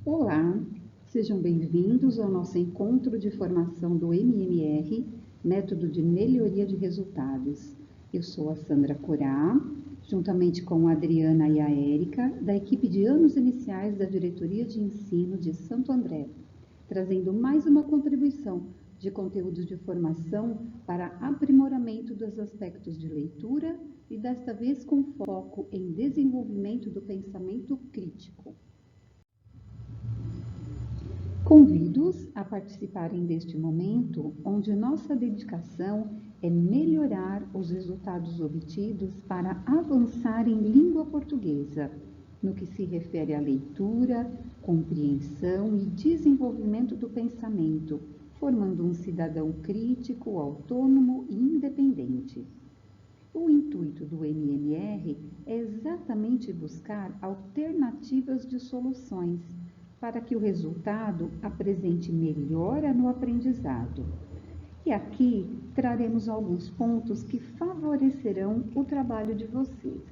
Olá, sejam bem-vindos ao nosso encontro de formação do MMR, Método de Melhoria de Resultados. Eu sou a Sandra Corá, juntamente com a Adriana e a Érica, da equipe de anos iniciais da Diretoria de Ensino de Santo André, trazendo mais uma contribuição de conteúdos de formação para aprimoramento dos aspectos de leitura e desta vez com foco em desenvolvimento do pensamento crítico. Convido-os a participarem deste momento, onde nossa dedicação é melhorar os resultados obtidos para avançar em língua portuguesa, no que se refere à leitura, compreensão e desenvolvimento do pensamento, formando um cidadão crítico, autônomo e independente. O intuito do MMR é exatamente buscar alternativas de soluções, para que o resultado apresente melhora no aprendizado. E aqui traremos alguns pontos que favorecerão o trabalho de vocês.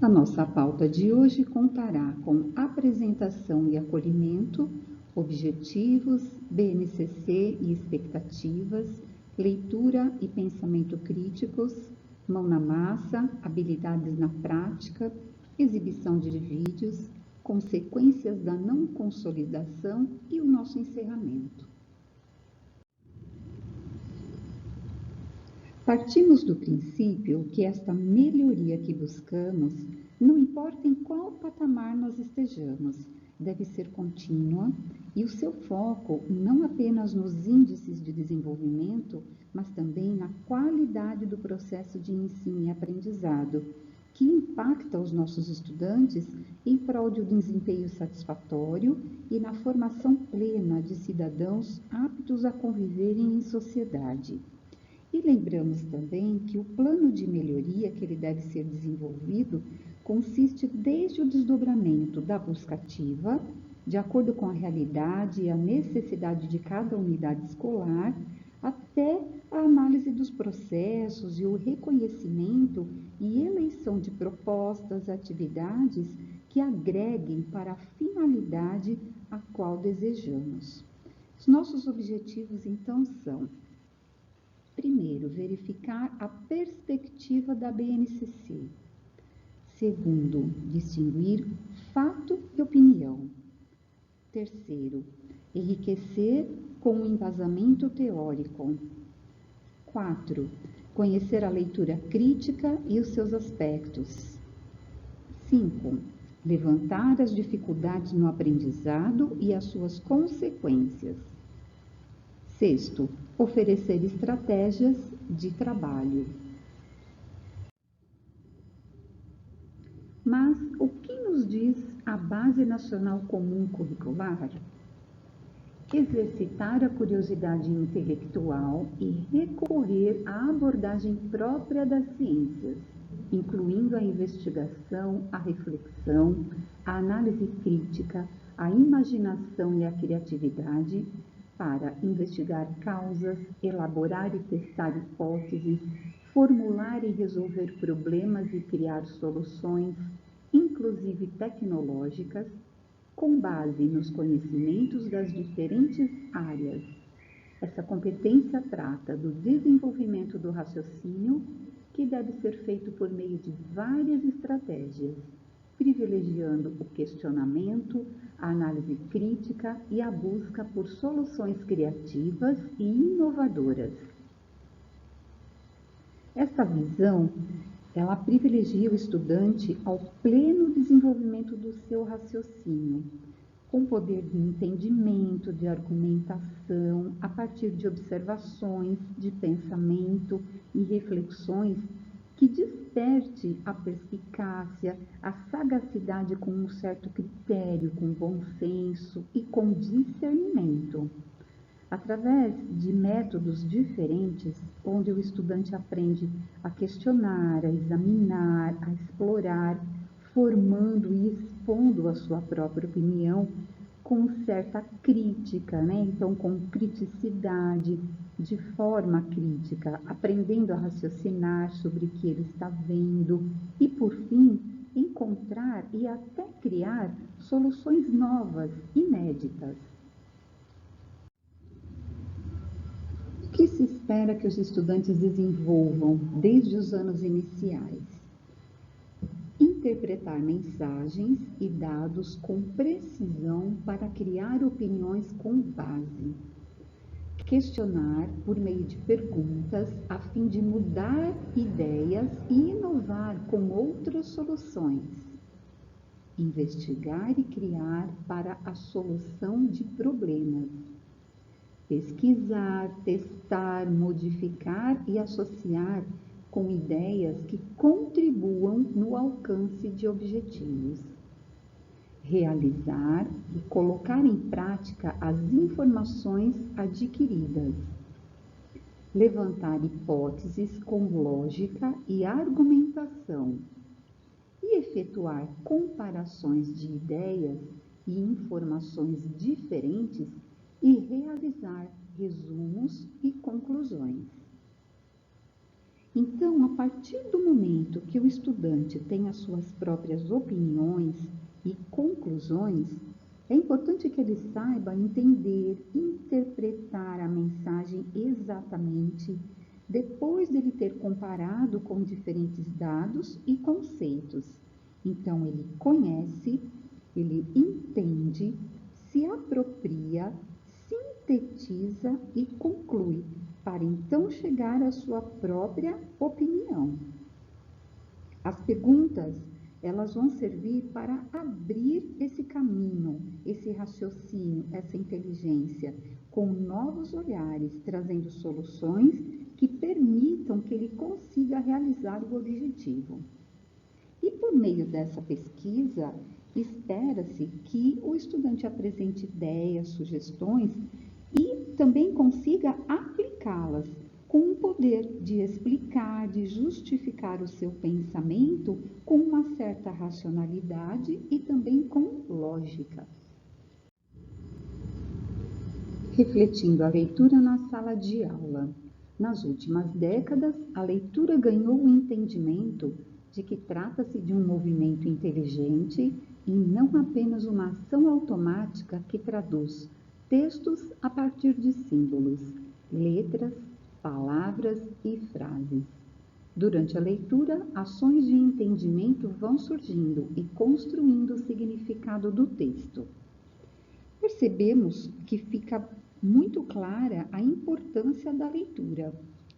A nossa pauta de hoje contará com apresentação e acolhimento, objetivos, BNCC e expectativas, leitura e pensamento críticos, mão na massa, habilidades na prática, exibição de vídeos, consequências da não consolidação e o nosso encerramento. Partimos do princípio que esta melhoria que buscamos, não importa em qual patamar nós estejamos, deve ser contínua e o seu foco não apenas nos índices de desenvolvimento, mas também na qualidade do processo de ensino e aprendizado, que impacta os nossos estudantes em prol de um desempenho satisfatório e na formação plena de cidadãos aptos a conviverem em sociedade. E lembramos também que o plano de melhoria que ele deve ser desenvolvido consiste desde o desdobramento da busca ativa, de acordo com a realidade e a necessidade de cada unidade escolar, até a análise dos processos e o reconhecimento e eleição de propostas, atividades que agreguem para a finalidade a qual desejamos. Os nossos objetivos, então, são: primeiro, verificar a perspectiva da BNCC. Segundo, distinguir fato e opinião. Terceiro, enriquecer com o embasamento teórico. 4. Conhecer a leitura crítica e os seus aspectos. 5. Levantar as dificuldades no aprendizado e as suas consequências. 6. Oferecer estratégias de trabalho. Mas o que nos diz a Base Nacional Comum Curricular? Exercitar a curiosidade intelectual e recorrer à abordagem própria das ciências, incluindo a investigação, a reflexão, a análise crítica, a imaginação e a criatividade, para investigar causas, elaborar e testar hipóteses, formular e resolver problemas e criar soluções, inclusive tecnológicas, com base nos conhecimentos das diferentes áreas. Essa competência trata do desenvolvimento do raciocínio, que deve ser feito por meio de várias estratégias, privilegiando o questionamento, a análise crítica e a busca por soluções criativas e inovadoras. Esta visão, ela privilegia o estudante ao pleno desenvolvimento do seu raciocínio, com poder de entendimento, de argumentação, a partir de observações, de pensamento e reflexões que desperte a perspicácia, a sagacidade com um certo critério, com bom senso e com discernimento. Através de métodos diferentes, onde o estudante aprende a questionar, a examinar, a explorar, formando e expondo a sua própria opinião com certa crítica, Então, com criticidade, de forma crítica, aprendendo a raciocinar sobre o que ele está vendo e, por fim, encontrar e até criar soluções novas, inéditas. O que se espera que os estudantes desenvolvam desde os anos iniciais? Interpretar mensagens e dados com precisão para criar opiniões com base. Questionar por meio de perguntas a fim de mudar ideias e inovar com outras soluções. Investigar e criar para a solução de problemas. Pesquisar, testar, modificar e associar com ideias que contribuam no alcance de objetivos. Realizar e colocar em prática as informações adquiridas. Levantar hipóteses com lógica e argumentação. E efetuar comparações de ideias e informações diferentes e realizar resumos e conclusões. Então, a partir do momento que o estudante tem as suas próprias opiniões e conclusões, é importante que ele saiba entender, interpretar a mensagem exatamente, depois dele ter comparado com diferentes dados e conceitos. Então, ele conhece, ele entende, se apropria, sintetiza e conclui, para então chegar à sua própria opinião. As perguntas, elas vão servir para abrir esse caminho, esse raciocínio, essa inteligência, com novos olhares, trazendo soluções que permitam que ele consiga realizar o objetivo. E por meio dessa pesquisa, espera-se que o estudante apresente ideias, sugestões e também consiga aplicá-las com o poder de explicar, de justificar o seu pensamento com uma certa racionalidade e também com lógica. Refletindo a leitura na sala de aula. Nas últimas décadas, a leitura ganhou o entendimento de que trata-se de um movimento inteligente e não apenas uma ação automática que traduz textos a partir de símbolos, letras, palavras e frases. Durante a leitura, ações de entendimento vão surgindo e construindo o significado do texto. Percebemos que fica muito clara a importância da leitura.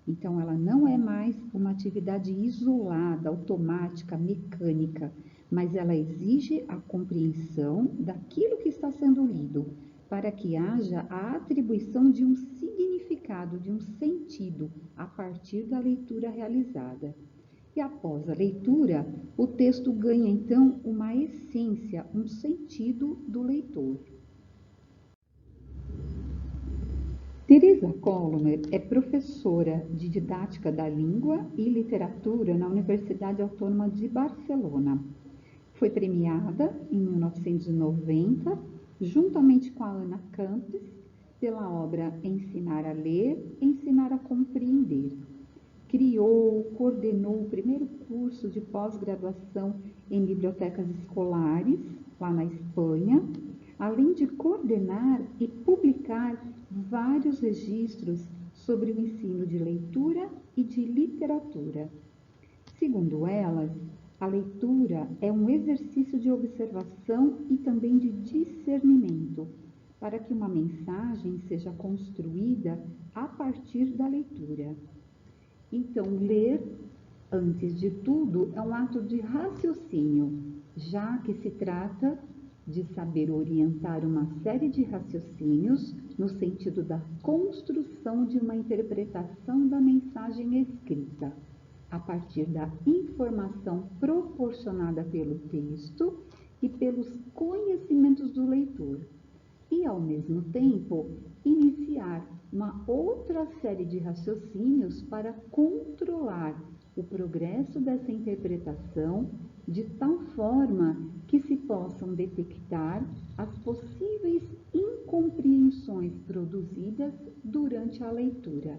Então, ela não é mais uma atividade isolada, automática, mecânica, mas ela exige a compreensão daquilo que está sendo lido, para que haja a atribuição de um significado, de um sentido, a partir da leitura realizada. E após a leitura, o texto ganha então uma essência, um sentido do leitor. Teresa Colomer é professora de Didática da Língua e Literatura na Universidade Autônoma de Barcelona. Foi premiada em 1990, juntamente com a Ana Campos, pela obra Ensinar a Ler, Ensinar a Compreender. Criou, coordenou o primeiro curso de pós-graduação em bibliotecas escolares, lá na Espanha, além de coordenar e publicar vários registros sobre o ensino de leitura e de literatura. Segundo elas, a leitura é um exercício de observação e também de discernimento, para que uma mensagem seja construída a partir da leitura. Então, ler, antes de tudo, é um ato de raciocínio, já que se trata de saber orientar uma série de raciocínios no sentido da construção de uma interpretação da mensagem escrita, a partir da informação proporcionada pelo texto e pelos conhecimentos do leitor, e, ao mesmo tempo, iniciar uma outra série de raciocínios para controlar o progresso dessa interpretação de tal forma que se possam detectar as possíveis incompreensões produzidas durante a leitura.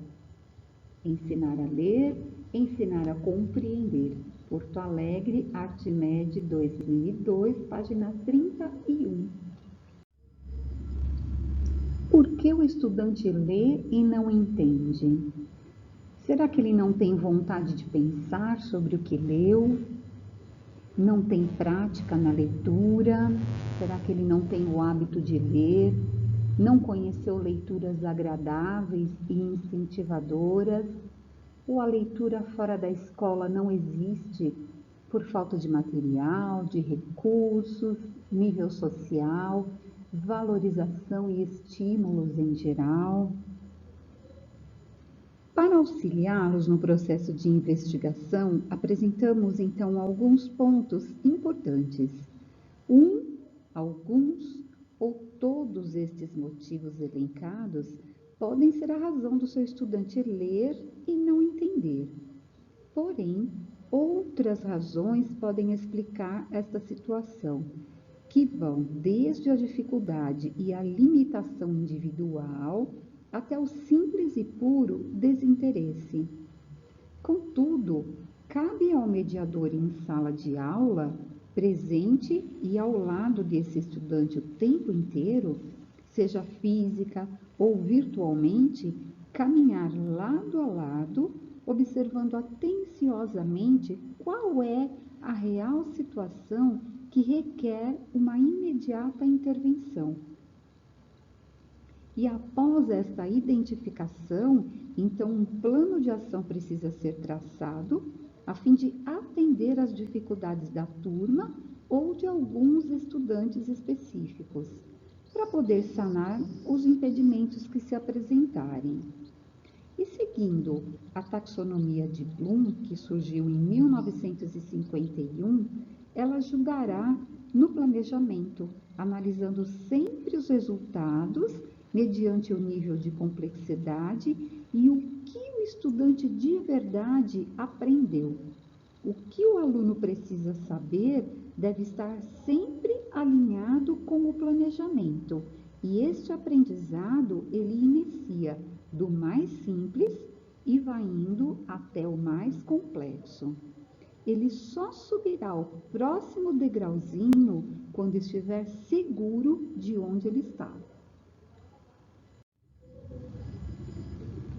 Ensinar a ler, ensinar a compreender, Porto Alegre, Artmed 2002, página 31. Por que o estudante lê e não entende? Será que ele não tem vontade de pensar sobre o que leu? Não tem prática na leitura? Será que ele não tem o hábito de ler? Não conheceu leituras agradáveis e incentivadoras? Ou a leitura fora da escola não existe por falta de material, de recursos, nível social, valorização e estímulos em geral? Para auxiliá-los no processo de investigação, apresentamos então alguns pontos importantes. Alguns ou todos estes motivos elencados podem ser a razão do seu estudante ler e não entender. Porém, outras razões podem explicar esta situação, que vão desde a dificuldade e a limitação individual até o simples e puro desinteresse. Contudo, cabe ao mediador em sala de aula, presente e ao lado desse estudante o tempo inteiro, seja física ou virtualmente, caminhar lado a lado, observando atenciosamente qual é a real situação que requer uma imediata intervenção. E após esta identificação, então um plano de ação precisa ser traçado a fim de atender às dificuldades da turma ou de alguns estudantes específicos, para poder sanar os impedimentos que se apresentarem. E seguindo a taxonomia de Bloom, que surgiu em 1951, ela ajudará no planejamento, analisando sempre os resultados mediante o nível de complexidade e o que o estudante de verdade aprendeu. O que o aluno precisa saber deve estar sempre alinhado com o planejamento, e este aprendizado ele inicia do mais simples e vai indo até o mais complexo. Ele só subirá ao próximo degrauzinho quando estiver seguro de onde ele está.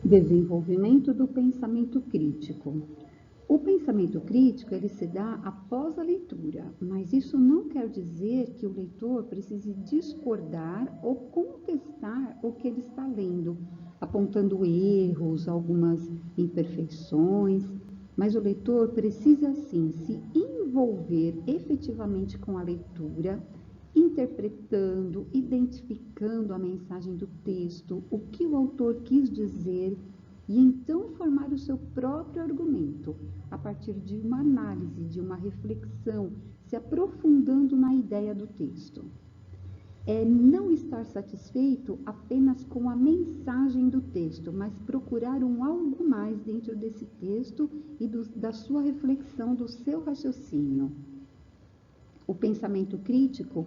Desenvolvimento do pensamento crítico. O pensamento crítico ele se dá após a leitura, mas isso não quer dizer que o leitor precise discordar ou contestar o que ele está lendo, apontando erros, algumas imperfeições, mas o leitor precisa sim se envolver efetivamente com a leitura, interpretando, identificando a mensagem do texto, o que o autor quis dizer, e então formar o seu próprio argumento, a partir de uma análise, de uma reflexão, se aprofundando na ideia do texto. É não estar satisfeito apenas com a mensagem do texto, mas procurar um algo mais dentro desse texto e da sua reflexão, do seu raciocínio. O pensamento crítico,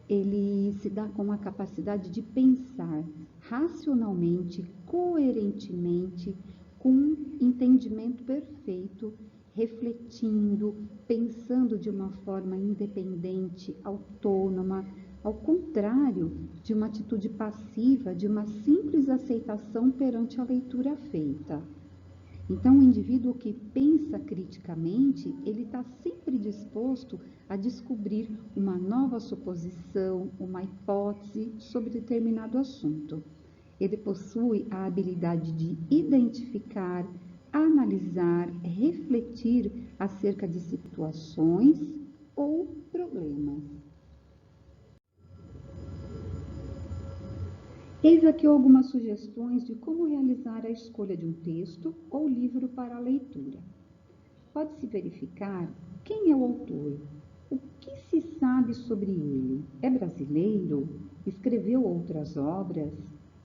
ele se dá com a capacidade de pensar racionalmente, coerentemente, com um entendimento perfeito, refletindo, pensando de uma forma independente, autônoma, ao contrário de uma atitude passiva, de uma simples aceitação perante a leitura feita. Então, o indivíduo que pensa criticamente, ele está sempre disposto a descobrir uma nova suposição, uma hipótese sobre determinado assunto. Ele possui a habilidade de identificar, analisar, refletir acerca de situações ou problemas. Eis aqui algumas sugestões de como realizar a escolha de um texto ou livro para a leitura. Pode-se verificar quem é o autor, o que se sabe sobre ele, é brasileiro, escreveu outras obras,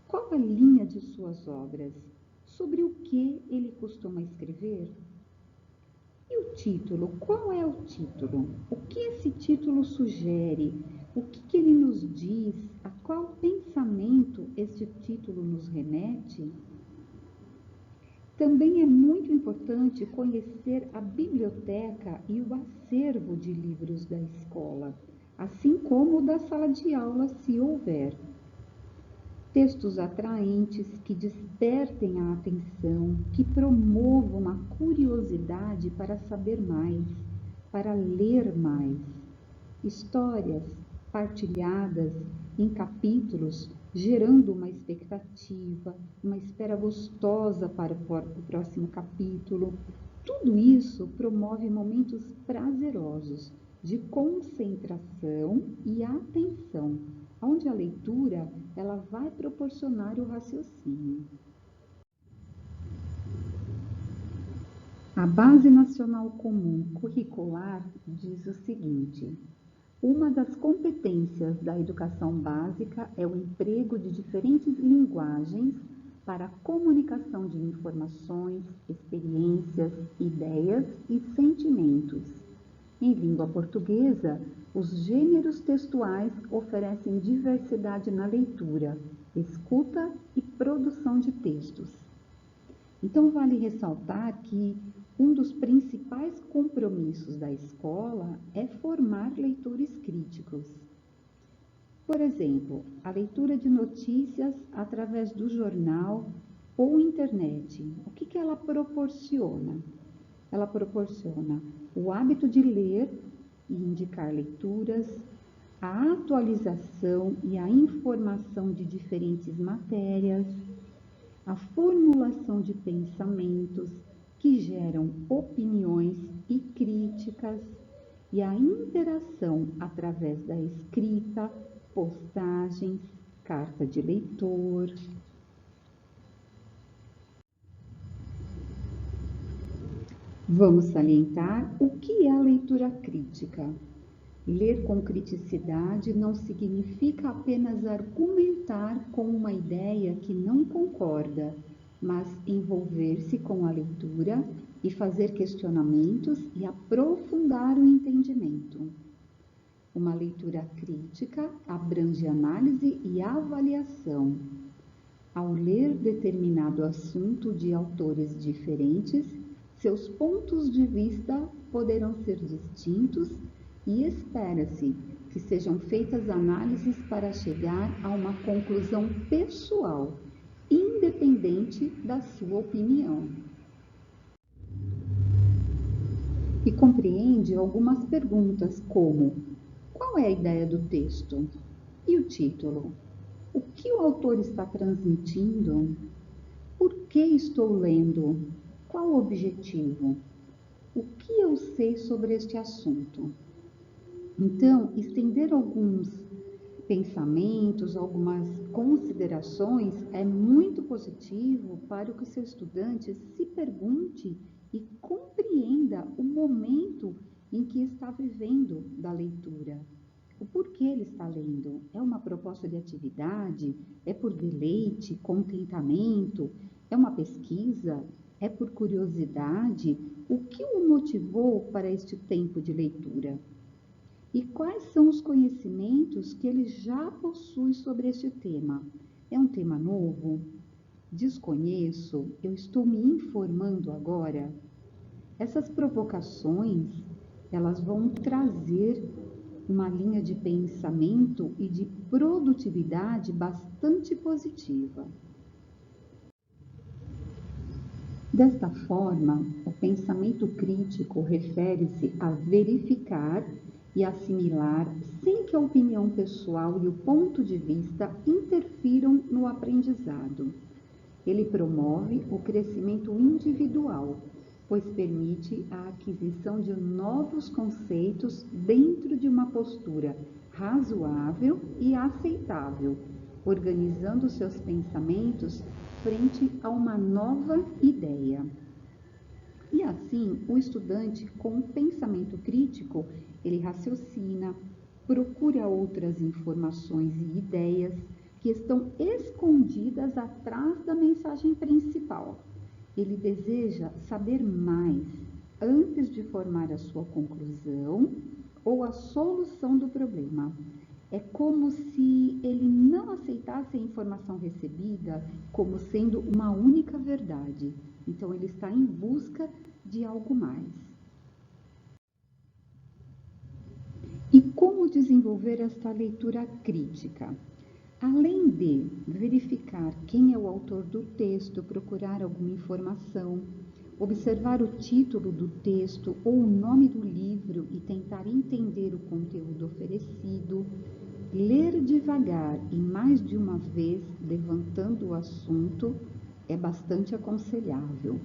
qual a linha de suas obras, sobre o que ele costuma escrever. E o título, qual é o título? O que esse título sugere? O que ele nos diz? A qual pensamento este título nos remete? Também é muito importante conhecer a biblioteca e o acervo de livros da escola, assim como o da sala de aula, se houver. Textos atraentes que despertem a atenção, que promovam a curiosidade para saber mais, para ler mais. Histórias partilhadas em capítulos, gerando uma expectativa, uma espera gostosa para o próximo capítulo. Tudo isso promove momentos prazerosos de concentração e atenção, onde a leitura ela vai proporcionar o raciocínio. A Base Nacional Comum Curricular diz o seguinte: uma das competências da educação básica é o emprego de diferentes linguagens para a comunicação de informações, experiências, ideias e sentimentos. Em língua portuguesa, os gêneros textuais oferecem diversidade na leitura, escuta e produção de textos. Então, vale ressaltar que um dos principais compromissos da escola é formar leitores críticos. Por exemplo, a leitura de notícias através do jornal ou internet. O que ela proporciona? Ela proporciona o hábito de ler e indicar leituras, a atualização e a informação de diferentes matérias, a formulação de pensamentos que geram opiniões e críticas e a interação através da escrita, postagens, carta de leitor. Vamos salientar o que é a leitura crítica. Ler com criticidade não significa apenas argumentar com uma ideia que não concorda, mas envolver-se com a leitura e fazer questionamentos e aprofundar o entendimento. Uma leitura crítica abrange análise e avaliação. Ao ler determinado assunto de autores diferentes, seus pontos de vista poderão ser distintos e espera-se que sejam feitas análises para chegar a uma conclusão pessoal, independente da sua opinião. E compreende algumas perguntas como: qual é a ideia do texto? E o título? O que o autor está transmitindo? Por que estou lendo? Qual o objetivo? O que eu sei sobre este assunto? Então, estender alguns pensamentos, algumas considerações é muito positivo para que o seu estudante se pergunte e compreenda o momento em que está vivendo da leitura. O porquê ele está lendo? É uma proposta de atividade? É por deleite, contentamento? É uma pesquisa? É por curiosidade? O que o motivou para este tempo de leitura? E quais são os conhecimentos que ele já possui sobre este tema? É um tema novo? Desconheço? Eu estou me informando agora? Essas provocações, elas vão trazer uma linha de pensamento e de produtividade bastante positiva. Desta forma, o pensamento crítico refere-se a verificar e assimilar sem que a opinião pessoal e o ponto de vista interfiram no aprendizado. Ele promove o crescimento individual, pois permite a aquisição de novos conceitos dentro de uma postura razoável e aceitável, organizando seus pensamentos frente a uma nova ideia. E assim, o estudante com pensamento crítico, ele raciocina, procura outras informações e ideias que estão escondidas atrás da mensagem principal. Ele deseja saber mais antes de formar a sua conclusão ou a solução do problema. É como se ele não aceitasse a informação recebida como sendo uma única verdade, Então, ele está em busca de algo mais. E como desenvolver esta leitura crítica? Além de verificar quem é o autor do texto, procurar alguma informação, observar o título do texto ou o nome do livro e tentar entender o conteúdo oferecido, ler devagar e mais de uma vez, levantando o assunto, é bastante aconselhável.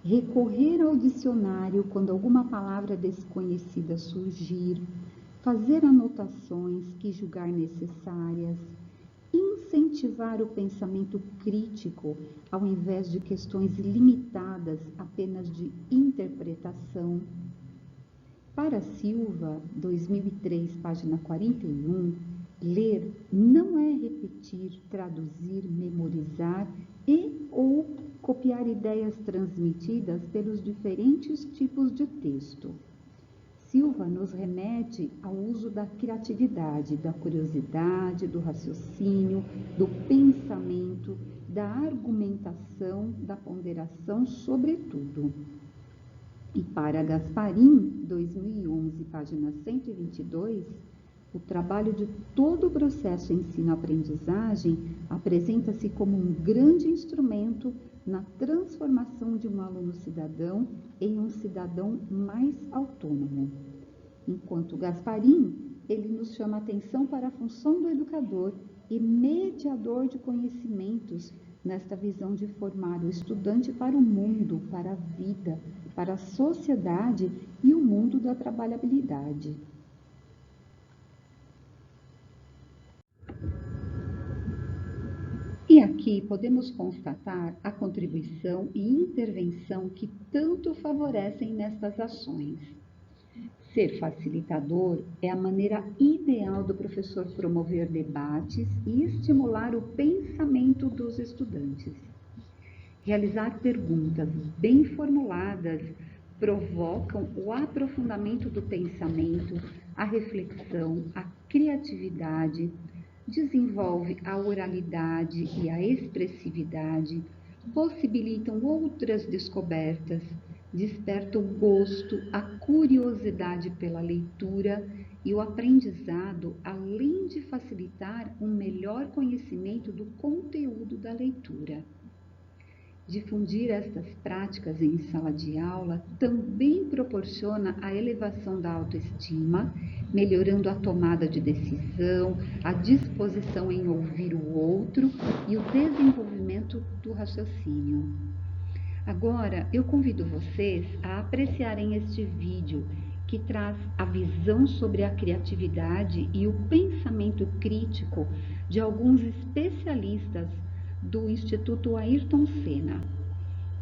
Recorrer ao dicionário quando alguma palavra desconhecida surgir, fazer anotações que julgar necessárias, incentivar o pensamento crítico ao invés de questões limitadas apenas de interpretação. Para Silva, 2003, página 41, ler não é repetir, traduzir, memorizar e ou copiar ideias transmitidas pelos diferentes tipos de texto. Silva nos remete ao uso da criatividade, da curiosidade, do raciocínio, do pensamento, da argumentação, da ponderação, sobretudo. E para Gasparim, 2011, página 122, o trabalho de todo o processo ensino-aprendizagem apresenta-se como um grande instrumento na transformação de um aluno cidadão em um cidadão mais autônomo. Enquanto Gasparim, ele nos chama a atenção para a função do educador e mediador de conhecimentos nesta visão de formar o estudante para o mundo, para a vida, para a sociedade e o mundo da trabalhabilidade. E aqui podemos constatar a contribuição e intervenção que tanto favorecem nestas ações. Ser facilitador é a maneira ideal do professor promover debates e estimular o pensamento dos estudantes. Realizar perguntas bem formuladas provocam o aprofundamento do pensamento, a reflexão, a criatividade, desenvolve a oralidade e a expressividade, possibilitam outras descobertas, desperta o gosto, a curiosidade pela leitura e o aprendizado, além de facilitar um melhor conhecimento do conteúdo da leitura. Difundir estas práticas em sala de aula também proporciona a elevação da autoestima, melhorando a tomada de decisão, a disposição em ouvir o outro e o desenvolvimento do raciocínio. Agora, eu convido vocês a apreciarem este vídeo que traz a visão sobre a criatividade e o pensamento crítico de alguns especialistas do Instituto Ayrton Senna.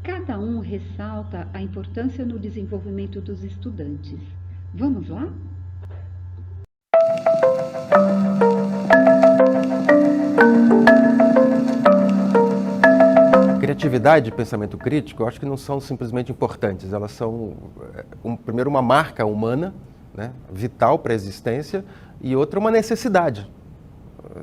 Cada um ressalta a importância no desenvolvimento dos estudantes. Vamos lá? Criatividade e pensamento crítico, eu acho que não são simplesmente importantes, elas são, primeiro, uma marca humana, né, vital para a existência, e outra, uma necessidade.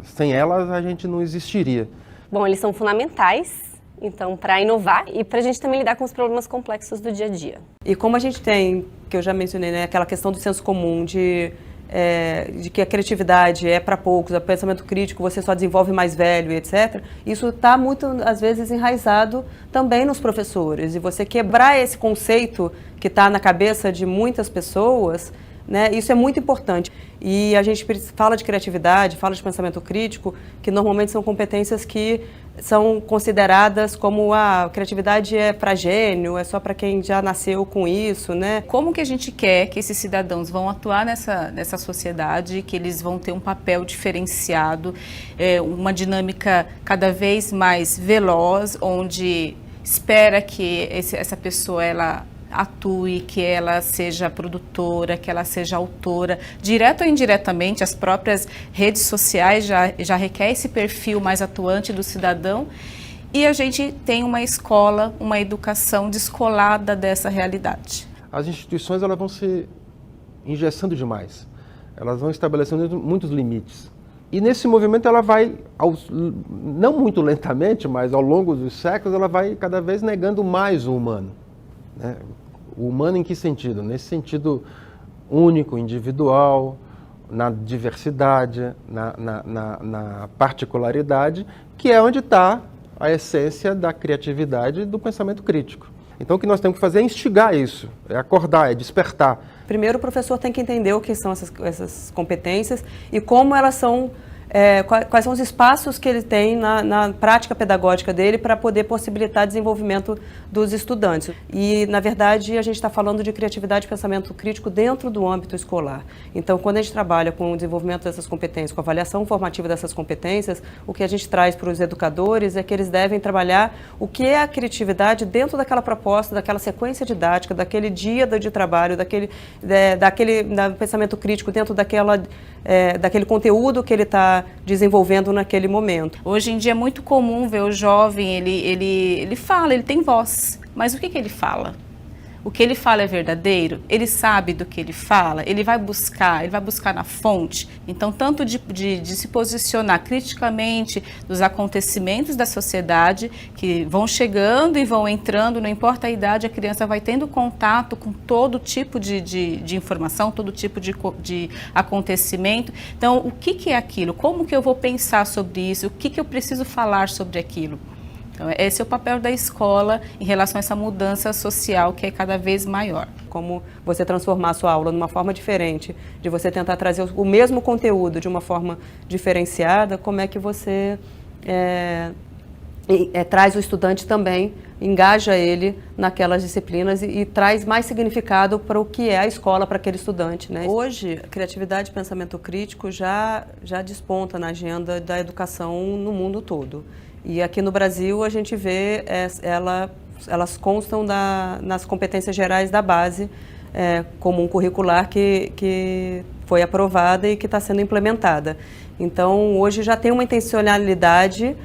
Sem elas, a gente não existiria. Bom, eles são fundamentais, então, para inovar e para a gente também lidar com os problemas complexos do dia a dia. E como a gente tem, que eu já mencionei, né, aquela questão do senso comum, de que a criatividade é para poucos, o pensamento crítico você só desenvolve mais velho, etc. Isso está muito, às vezes, enraizado também nos professores. E você quebrar esse conceito que está na cabeça de muitas pessoas, né, isso é muito importante. E a gente fala de criatividade, fala de pensamento crítico, que normalmente são competências que são consideradas como a criatividade é para gênio, é só para quem já nasceu com isso, né? Como que a gente quer que esses cidadãos vão atuar nessa sociedade, que eles vão ter um papel diferenciado, uma dinâmica cada vez mais veloz, onde espera que essa pessoa ela atue, que ela seja produtora, que ela seja autora, direto ou indiretamente. As próprias redes sociais já requer esse perfil mais atuante do cidadão, e a gente tem uma escola, uma educação descolada dessa realidade. As instituições elas vão se engessando demais, elas vão estabelecendo muitos limites, E nesse movimento ela vai, não muito lentamente, mas ao longo dos séculos, ela vai cada vez negando mais o humano. Né? O humano em que sentido? Nesse sentido único, individual, na diversidade, na particularidade, que é onde está a essência da criatividade e do pensamento crítico. Então o que nós temos que fazer é instigar isso, é acordar, é despertar. Primeiro o professor tem que entender o que são essas competências e como elas são, quais são os espaços que ele tem na prática pedagógica dele para poder possibilitar desenvolvimento dos estudantes. E, na verdade, a gente está falando de criatividade e pensamento crítico dentro do âmbito escolar. Então, quando a gente trabalha com o desenvolvimento dessas competências, com a avaliação formativa dessas competências, o que a gente traz para os educadores é que eles devem trabalhar o que é a criatividade dentro daquela proposta, daquela sequência didática, daquele dia de trabalho, daquele pensamento crítico dentro daquele conteúdo que ele está desenvolvendo naquele momento. Hoje em dia é muito comum ver o jovem, ele fala, ele tem voz, mas o que ele fala? O que ele fala é verdadeiro? Ele sabe do que ele fala? Ele vai buscar na fonte? Então, tanto de se posicionar criticamente dos acontecimentos da sociedade, que vão chegando e vão entrando, não importa a idade, a criança vai tendo contato com todo tipo de informação, todo tipo de acontecimento. Então, o que é aquilo? Como que eu vou pensar sobre isso? O que eu preciso falar sobre aquilo? Então, esse é o papel da escola em relação a essa mudança social que é cada vez maior. Como você transformar a sua aula numa forma diferente, de você tentar trazer o mesmo conteúdo de uma forma diferenciada, como é que você traz o estudante também, engaja ele naquelas disciplinas e traz mais significado para o que é a escola para aquele estudante, né? Hoje, a criatividade e pensamento crítico já desponta na agenda da educação no mundo todo. E aqui no Brasil a gente vê elas constam nas competências gerais da base comum curricular que foi aprovada e que está sendo implementada. Então, hoje já tem uma intencionalidade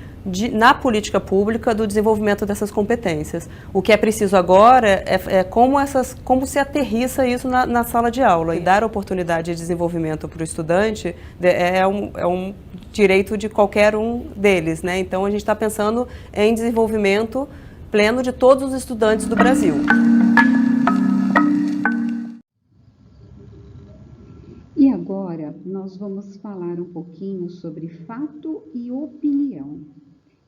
na política pública do desenvolvimento dessas competências. O que é preciso agora é como se aterrissa isso na sala de aula. E dar oportunidade de desenvolvimento para o estudante é um direito de qualquer um deles, né? Então, a gente está pensando em desenvolvimento pleno de todos os estudantes do Brasil. E agora, nós vamos falar um pouquinho sobre fato e opinião.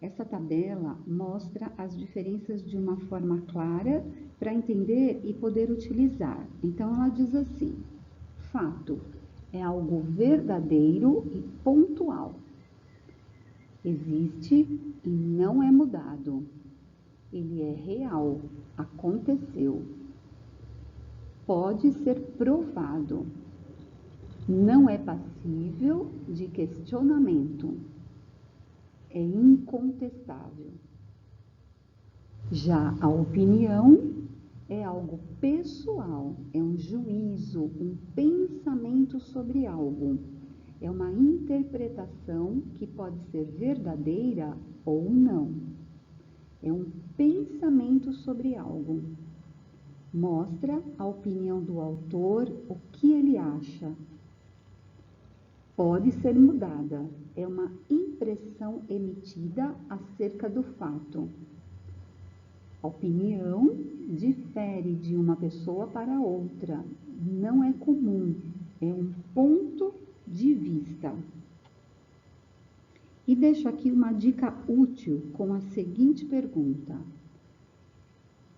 Essa tabela mostra as diferenças de uma forma clara para entender e poder utilizar. Então, ela diz assim: fato é algo verdadeiro e pontual. Existe e não é mudado. Ele é real, aconteceu. Pode ser provado. Não é passível de questionamento. É incontestável. Já a opinião é algo pessoal, é um juízo, um pensamento sobre algo. É uma interpretação que pode ser verdadeira ou não. É um pensamento sobre algo. Mostra a opinião do autor, o que ele acha. Pode ser mudada. É uma impressão emitida acerca do fato. A opinião difere de uma pessoa para outra. Não é comum. É um ponto de vista. E deixo aqui uma dica útil com a seguinte pergunta: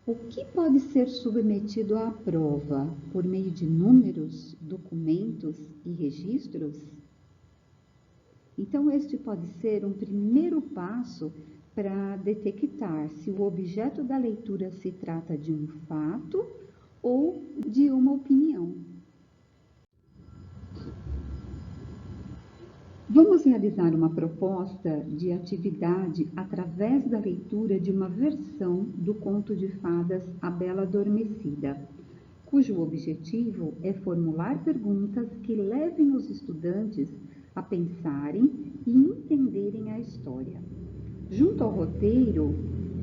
o que pode ser submetido à prova por meio de números, documentos e registros? Então, este pode ser um primeiro passo para detectar se o objeto da leitura se trata de um fato ou de uma opinião. Vamos realizar uma proposta de atividade através da leitura de uma versão do conto de fadas A Bela Adormecida, cujo objetivo é formular perguntas que levem os estudantes a pensarem e entenderem a história. Junto ao roteiro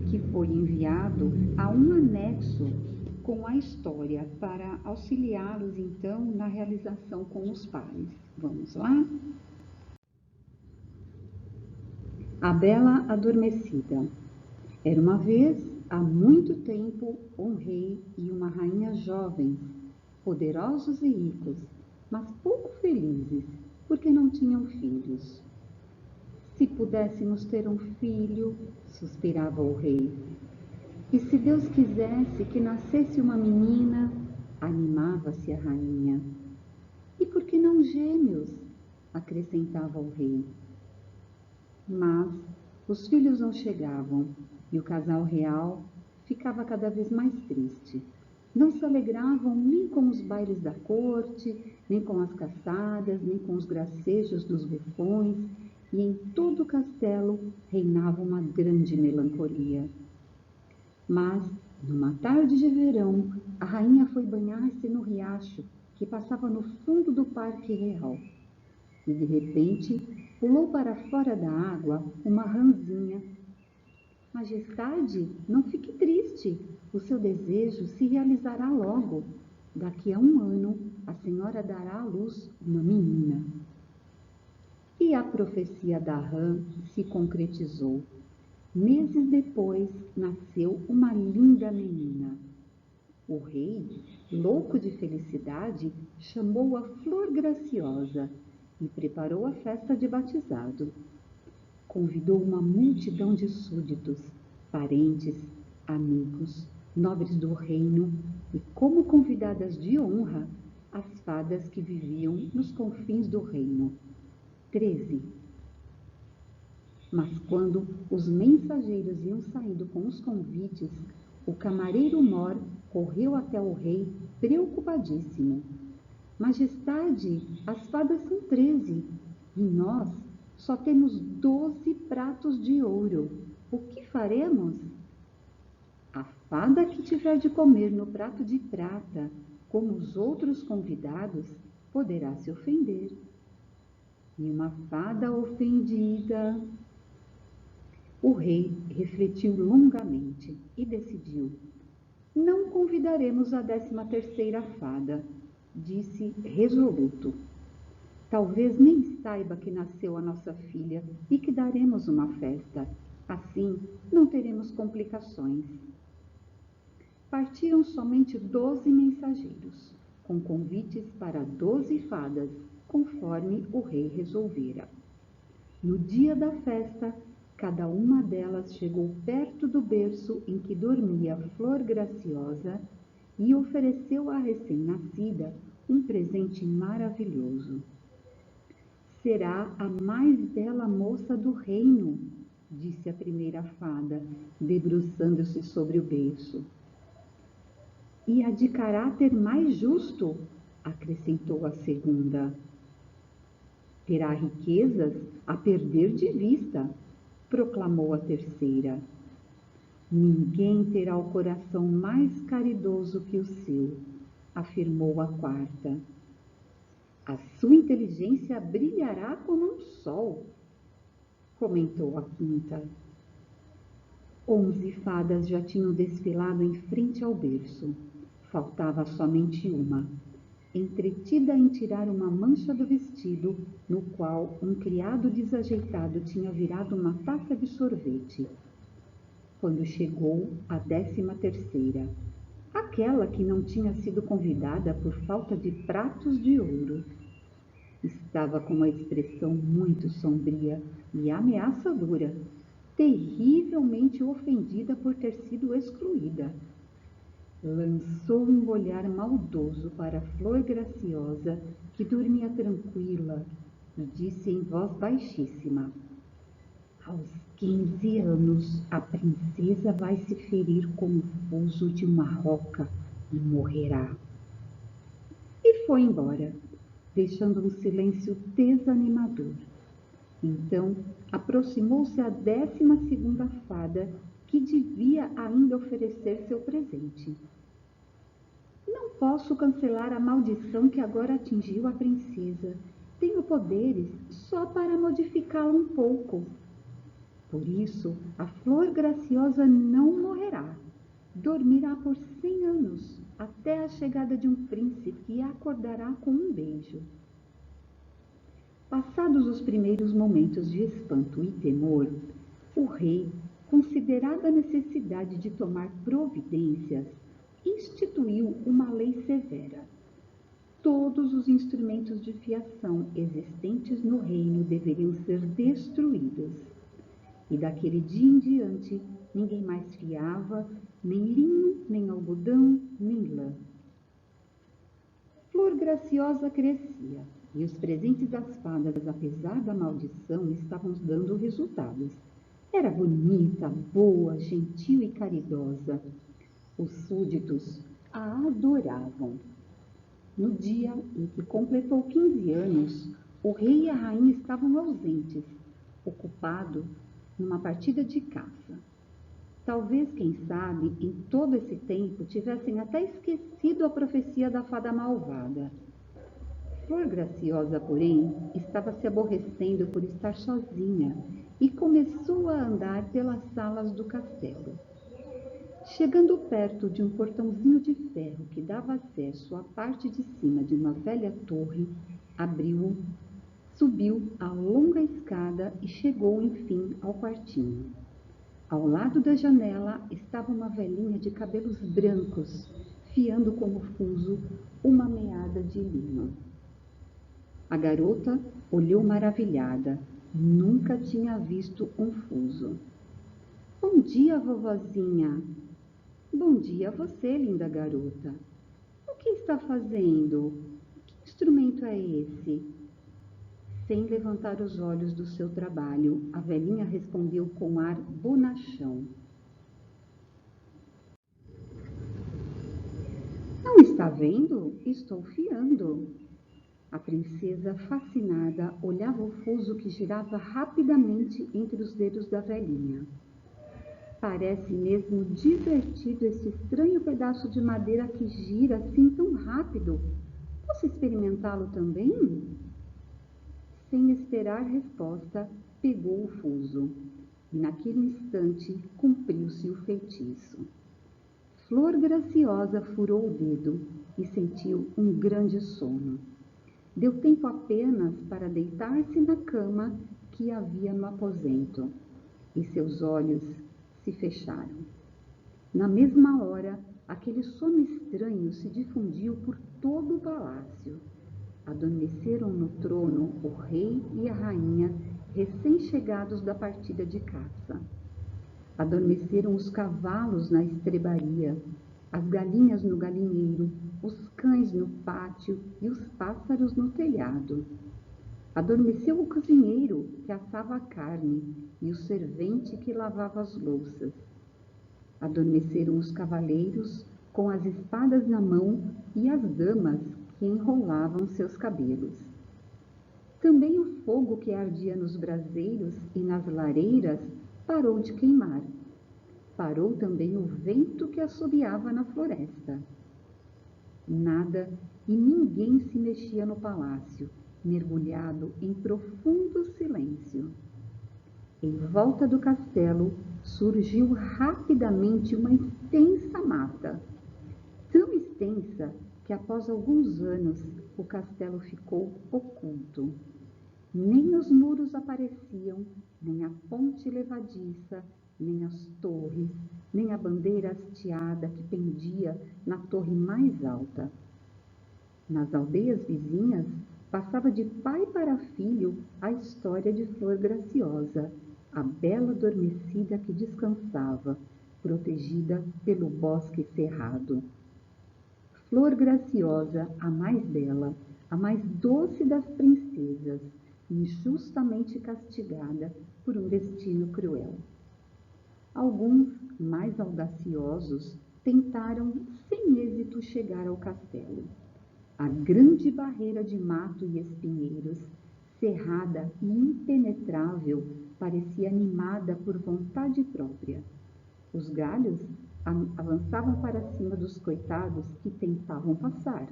que foi enviado, há um anexo com a história para auxiliá-los, então, na realização com os pares. Vamos lá? A Bela Adormecida. Era uma vez, há muito tempo, um rei e uma rainha jovens, poderosos e ricos, mas pouco felizes, porque não tinham filhos. Se pudéssemos ter um filho, suspirava o rei. E se Deus quisesse que nascesse uma menina, animava-se a rainha. E por que não gêmeos? Acrescentava o rei. Mas os filhos não chegavam e o casal real ficava cada vez mais triste. Não se alegravam nem com os bailes da corte, nem com as caçadas, nem com os gracejos dos bufões, e em todo o castelo reinava uma grande melancolia. Mas, numa tarde de verão, a rainha foi banhar-se no riacho que passava no fundo do parque real. E, de repente, pulou para fora da água uma rãzinha. Majestade, não fique triste, o seu desejo se realizará logo. Daqui a 1 ano, a senhora dará à luz uma menina. E a profecia da rã se concretizou. Meses depois, nasceu uma linda menina. O rei, louco de felicidade, chamou-a Flor Graciosa e preparou a festa de batizado. Convidou uma multidão de súditos, parentes, amigos, nobres do reino e, como convidadas de honra, as fadas que viviam nos confins do reino. 13. Mas quando os mensageiros iam saindo com os convites, o camareiro mor correu até o rei, preocupadíssimo. Majestade, as fadas são 13 e nós só temos 12 pratos de ouro. O que faremos? A fada que tiver de comer no prato de prata, como os outros convidados, poderá se ofender. E uma fada ofendida... O rei refletiu longamente e decidiu: não convidaremos a 13ª fada, disse resoluto. Talvez nem saiba que nasceu a nossa filha e que daremos uma festa. Assim, não teremos complicações. Partiram somente 12 mensageiros, com convites para 12 fadas, conforme o rei resolvera. No dia da festa, cada uma delas chegou perto do berço em que dormia a Flor Graciosa e ofereceu à recém-nascida um presente maravilhoso. Será a mais bela moça do reino, disse a primeira fada, debruçando-se sobre o berço. E a de caráter mais justo, acrescentou a segunda. Terá riquezas a perder de vista, proclamou a terceira. Ninguém terá o coração mais caridoso que o seu, afirmou a quarta. A sua inteligência brilhará como um sol, comentou a quinta. 11 fadas já tinham desfilado em frente ao berço. Faltava somente uma, entretida em tirar uma mancha do vestido, no qual um criado desajeitado tinha virado uma taça de sorvete. Quando chegou a 13ª, aquela que não tinha sido convidada por falta de pratos de ouro. Estava com uma expressão muito sombria e ameaçadora, terrivelmente ofendida por ter sido excluída. Lançou um olhar maldoso para a Flor Graciosa, que dormia tranquila, e disse em voz baixíssima: aos 15 anos, a princesa vai se ferir com o fuso de uma roca e morrerá. E foi embora, deixando um silêncio desanimador. Então, aproximou-se a 12ª fada, que devia ainda oferecer seu presente. Não posso cancelar a maldição que agora atingiu a princesa. Tenho poderes só para modificá-la um pouco. Por isso, a Flor Graciosa não morrerá. Dormirá por 100 anos, até a chegada de um príncipe que a acordará com um beijo. Passados os primeiros momentos de espanto e temor, O rei, considerada a necessidade de tomar providências, instituiu uma lei severa. Todos os instrumentos de fiação existentes no reino deveriam ser destruídos. E daquele dia em diante, ninguém mais fiava nem linho, nem algodão, nem lã. Flor Graciosa crescia, e os presentes das fadas, apesar da maldição, estavam dando resultados. Era bonita, boa, gentil e caridosa. Os súditos a adoravam. No dia em que completou 15 anos, o rei e a rainha estavam ausentes, ocupados numa partida de caça. Talvez, quem sabe, em todo esse tempo tivessem até esquecido a profecia da fada malvada. Flor Graciosa, porém, estava se aborrecendo por estar sozinha e começou a andar pelas salas do castelo. Chegando perto de um portãozinho de ferro que dava acesso à parte de cima de uma velha torre, abriu-o, subiu a longa escada e chegou, enfim, ao quartinho. Ao lado da janela estava uma velhinha de cabelos brancos, fiando como fuso uma meada de linho. A garota olhou maravilhada. Nunca tinha visto um fuso. Bom dia, vovozinha. Bom dia a você, linda garota. O que está fazendo? Que instrumento é esse? Sem levantar os olhos do seu trabalho, a velhinha respondeu com ar bonachão. Não está vendo? Estou fiando. A princesa, fascinada, olhava o fuso que girava rapidamente entre os dedos da velhinha. Parece mesmo divertido esse estranho pedaço de madeira que gira assim tão rápido. Posso experimentá-lo também? Sem esperar resposta, pegou o fuso. E naquele instante cumpriu-se o feitiço. Flor Graciosa furou o dedo e sentiu um grande sono. Deu tempo apenas para deitar-se na cama que havia no aposento, e seus olhos se fecharam. Na mesma hora, aquele sono estranho se difundiu por todo o palácio. Adormeceram no trono o rei e a rainha, recém-chegados da partida de caça. Adormeceram os cavalos na estrebaria, as galinhas no galinheiro, os cães no pátio e os pássaros no telhado. Adormeceu o cozinheiro que assava a carne e o servente que lavava as louças. Adormeceram os cavaleiros com as espadas na mão e as damas que enrolavam seus cabelos. Também o fogo que ardia nos braseiros e nas lareiras parou de queimar. Parou também o vento que assobiava na floresta. Nada e ninguém se mexia no palácio, mergulhado em profundo silêncio. Em volta do castelo surgiu rapidamente uma extensa mata, tão extensa que após alguns anos o castelo ficou oculto. Nem os muros apareciam, nem a ponte levadiça, nem as torres, nem a bandeira hasteada que pendia na torre mais alta. Nas aldeias vizinhas, passava de pai para filho a história de Flor Graciosa, a bela adormecida que descansava, protegida pelo bosque cerrado. Flor Graciosa, a mais bela, a mais doce das princesas, injustamente castigada por um destino cruel. Alguns, mais audaciosos, tentaram sem êxito chegar ao castelo. A grande barreira de mato e espinheiros, cerrada e impenetrável, parecia animada por vontade própria. Os galhos avançavam para cima dos coitados que tentavam passar,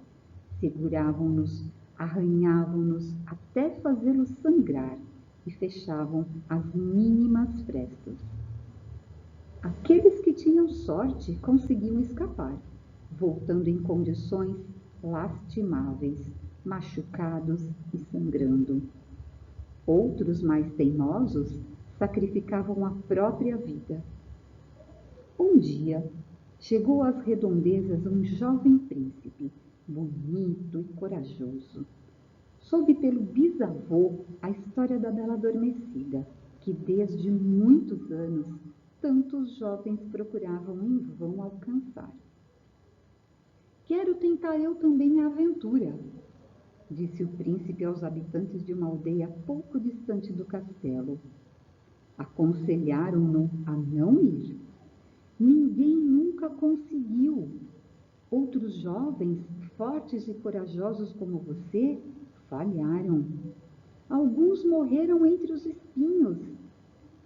seguravam-nos, arranhavam-nos até fazê-los sangrar e fechavam as mínimas frestas. Aqueles que tinham sorte conseguiam escapar, voltando em condições lastimáveis, machucados e sangrando. Outros mais teimosos sacrificavam a própria vida. Um dia, chegou às redondezas um jovem príncipe, bonito e corajoso. Soube pelo bisavô a história da Bela Adormecida, que desde muitos anos tantos jovens procuravam em vão alcançar. Quero tentar eu também a aventura, disse o príncipe aos habitantes de uma aldeia pouco distante do castelo. Aconselharam-no a não ir. Ninguém nunca conseguiu. Outros jovens, fortes e corajosos como você, falharam. Alguns morreram entre os espinhos.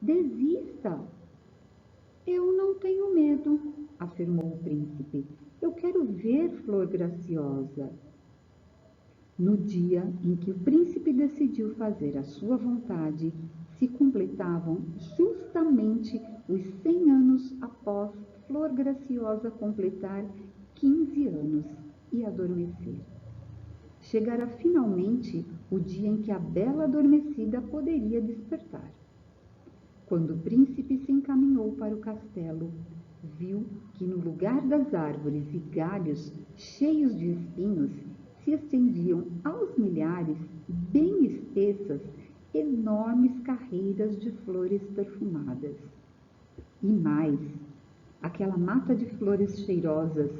Desista. Eu não tenho medo, afirmou o príncipe. Eu quero ver Flor Graciosa. No dia em que o príncipe decidiu fazer a sua vontade, se completavam justamente os 100 anos após Flor Graciosa completar 15 anos e adormecer. Chegara finalmente o dia em que a Bela Adormecida poderia despertar. Quando o príncipe se encaminhou para o castelo, viu que no lugar das árvores e galhos cheios de espinhos se estendiam aos milhares, bem espessas, enormes carreiras de flores perfumadas. E mais, aquela mata de flores cheirosas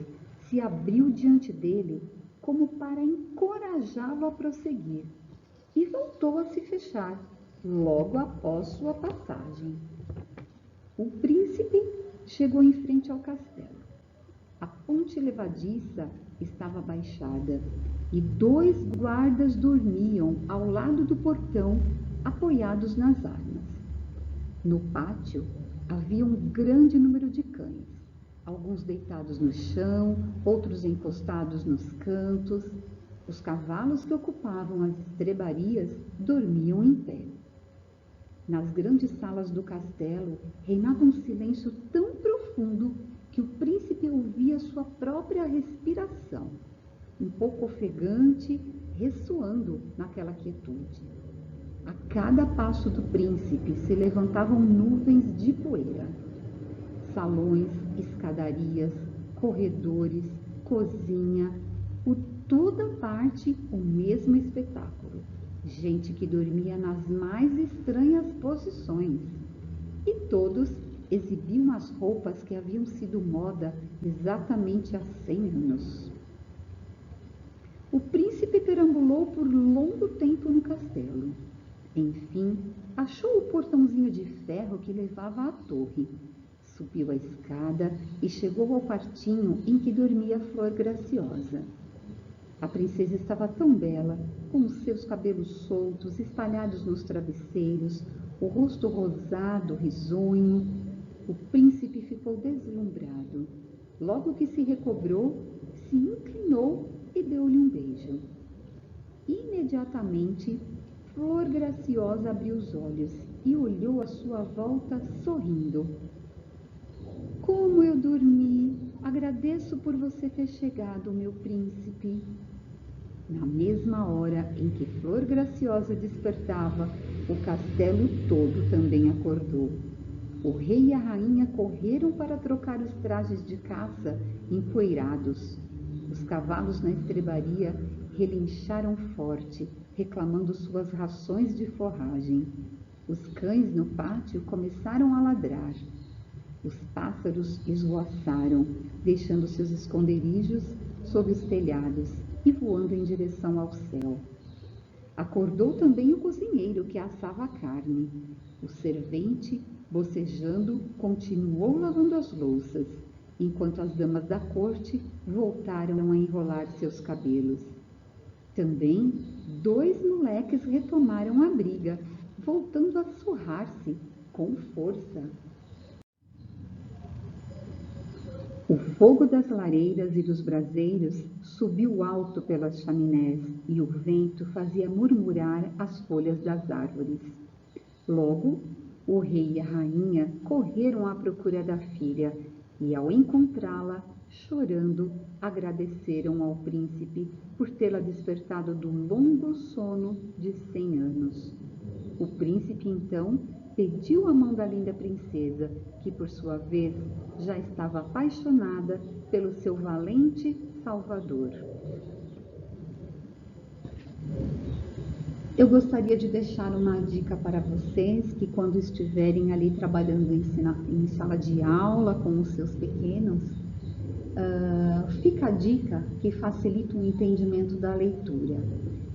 se abriu diante dele como para encorajá-lo a prosseguir, e voltou a se fechar logo após sua passagem. O príncipe chegou em frente ao castelo. A ponte levadiça estava baixada e 2 guardas dormiam ao lado do portão, apoiados nas armas. No pátio havia um grande número de cães, alguns deitados no chão, outros encostados nos cantos. Os cavalos que ocupavam as estrebarias dormiam em pé. Nas grandes salas do castelo reinava um silêncio tão profundo que o príncipe ouvia sua própria respiração, um pouco ofegante, ressoando naquela quietude. A cada passo do príncipe se levantavam nuvens de poeira. Salões, escadarias, corredores, cozinha, por toda parte o mesmo espetáculo. Gente que dormia nas mais estranhas posições. E todos exibiam as roupas que haviam sido moda exatamente há 100 anos. O príncipe perambulou por longo tempo no castelo. Enfim, achou o portãozinho de ferro que levava à torre. Subiu a escada e chegou ao quartinho em que dormia Flor Graciosa. A princesa estava tão bela, com os seus cabelos soltos, espalhados nos travesseiros, o rosto rosado, risonho. O príncipe ficou deslumbrado. Logo que se recobrou, se inclinou e deu-lhe um beijo. Imediatamente, Flor Graciosa abriu os olhos e olhou à sua volta sorrindo. Como eu dormi! Agradeço por você ter chegado, meu príncipe. Na mesma hora em que Flor Graciosa despertava, o castelo todo também acordou. O rei e a rainha correram para trocar os trajes de caça empoeirados. Os cavalos na estrebaria relincharam forte, reclamando suas rações de forragem. Os cães no pátio começaram a ladrar. Os pássaros esvoaçaram, deixando seus esconderijos sob os telhados e voando em direção ao céu. Acordou também o cozinheiro que assava a carne. O servente, bocejando, continuou lavando as louças, enquanto as damas da corte voltaram a enrolar seus cabelos. Também 2 moleques retomaram a briga, voltando a surrar-se com força. O fogo das lareiras e dos braseiros subiu alto pelas chaminés e o vento fazia murmurar as folhas das árvores. Logo, o rei e a rainha correram à procura da filha e, ao encontrá-la, chorando, agradeceram ao príncipe por tê-la despertado do longo sono de 100 anos. O príncipe, então, pediu a mão da linda princesa, que por sua vez já estava apaixonada pelo seu valente salvador. Eu gostaria de deixar uma dica para vocês que quando estiverem ali trabalhando em sala de aula com os seus pequenos, fica a dica que facilita o entendimento da leitura.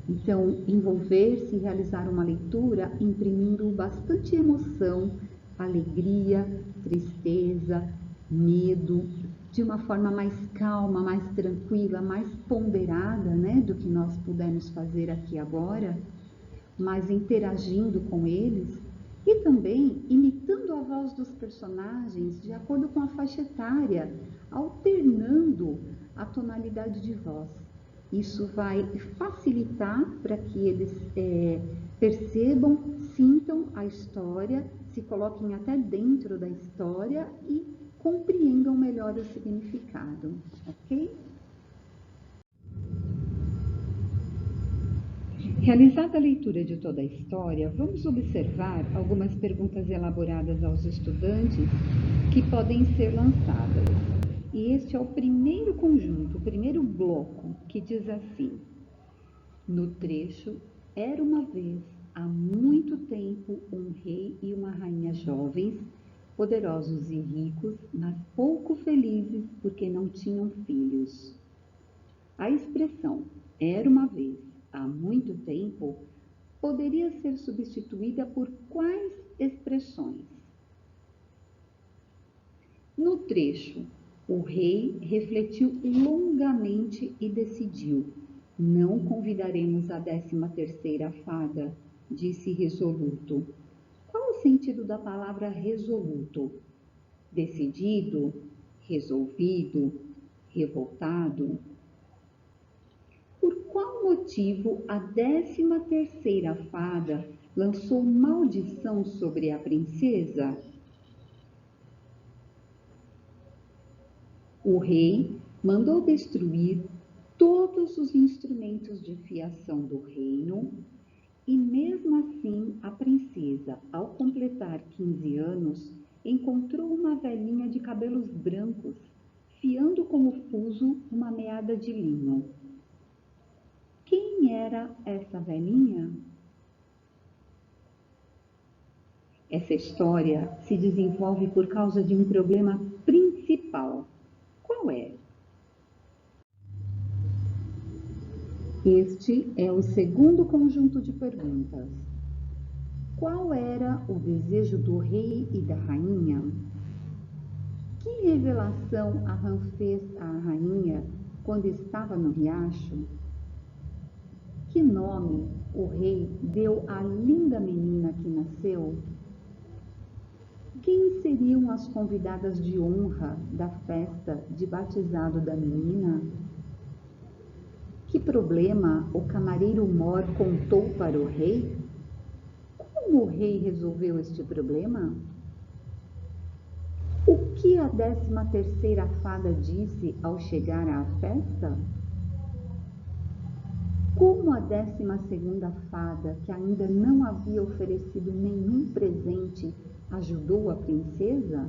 Então, envolver-se e realizar uma leitura imprimindo bastante emoção, alegria, tristeza, medo, de uma forma mais calma, mais tranquila, mais ponderada, né, do que nós pudemos fazer aqui agora, mas interagindo com eles e também imitando a voz dos personagens de acordo com a faixa etária, alternando a tonalidade de voz. Isso vai facilitar para que eles percebam, sintam a história, se coloquem até dentro da história e compreendam melhor o significado, ok? Realizada a leitura de toda a história, vamos observar algumas perguntas elaboradas aos estudantes que podem ser lançadas. E este é o primeiro conjunto, o primeiro bloco, que diz assim: no trecho, era uma vez, há muito tempo, um rei e uma rainha jovens, poderosos e ricos, mas pouco felizes porque não tinham filhos. A expressão era uma vez, há muito tempo, poderia ser substituída por quais expressões? No trecho, o rei refletiu longamente e decidiu: não convidaremos a 13ª fada, disse resoluto. Qual o sentido da palavra resoluto? Decidido, resolvido, revoltado? Por qual motivo a 13ª fada lançou maldição sobre a princesa? O rei mandou destruir todos os instrumentos de fiação do reino e, mesmo assim, a princesa, ao completar 15 anos, encontrou uma velhinha de cabelos brancos, fiando como fuso uma meada de linho. Quem era essa velhinha? Essa história se desenvolve por causa de um problema principal. Qual é? Este é o segundo conjunto de perguntas. Qual era o desejo do rei e da rainha? Que revelação a rã fez à rainha quando estava no riacho? Que nome o rei deu à linda menina que nasceu? Quem seriam as convidadas de honra da festa de batizado da menina? Que problema o camareiro mor contou para o rei? Como o rei resolveu este problema? O que a 13ª fada disse ao chegar à festa? Como a 12ª fada, que ainda não havia oferecido nenhum presente, ajudou a princesa?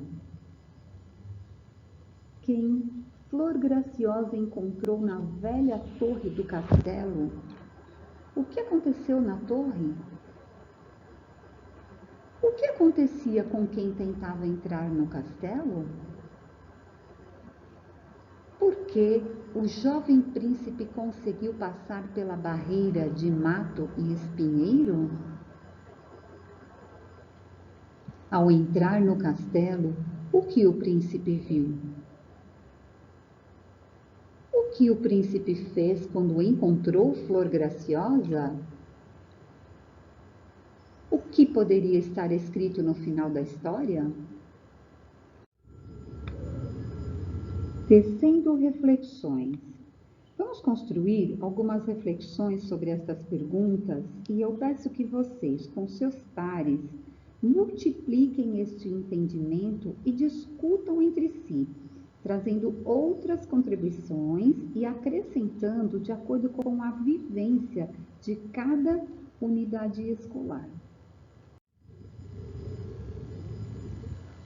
Quem Flor Graciosa encontrou na velha torre do castelo? O que aconteceu na torre? O que acontecia com quem tentava entrar no castelo? Por que o jovem príncipe conseguiu passar pela barreira de mato e espinheiro? Ao entrar no castelo, o que o príncipe viu? O que o príncipe fez quando encontrou Flor Graciosa? O que poderia estar escrito no final da história? Tecendo reflexões. Vamos construir algumas reflexões sobre estas perguntas e eu peço que vocês, com seus pares, multipliquem este entendimento e discutam entre si, trazendo outras contribuições e acrescentando de acordo com a vivência de cada unidade escolar.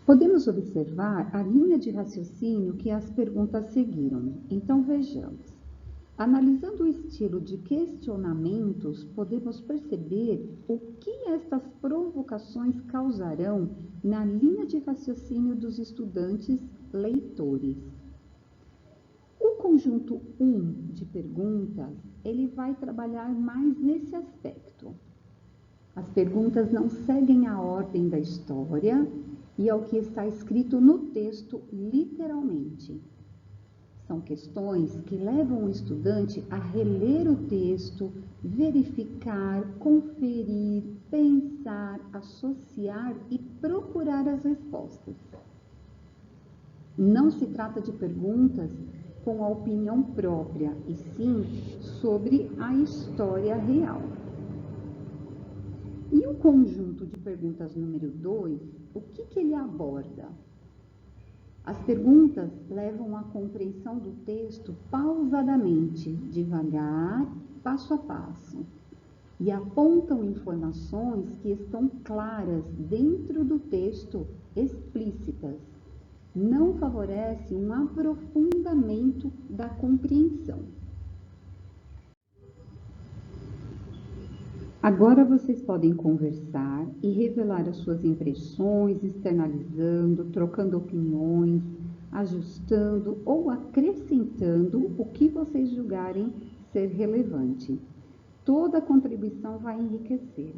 Podemos observar a linha de raciocínio que as perguntas seguiram. Então, vejamos. Analisando o estilo de questionamentos, podemos perceber o que estas provocações causarão na linha de raciocínio dos estudantes leitores. O conjunto 1 de perguntas, ele vai trabalhar mais nesse aspecto. As perguntas não seguem a ordem da história e ao que está escrito no texto literalmente. São questões que levam o estudante a reler o texto, verificar, conferir, pensar, associar e procurar as respostas. Não se trata de perguntas com a opinião própria, e sim sobre a história real. E o conjunto de perguntas número 2, o que ele aborda? As perguntas levam à compreensão do texto pausadamente, devagar, passo a passo, e apontam informações que estão claras dentro do texto, explícitas. Não favorece um aprofundamento da compreensão. Agora vocês podem conversar e revelar as suas impressões, externalizando, trocando opiniões, ajustando ou acrescentando o que vocês julgarem ser relevante. Toda contribuição vai enriquecer.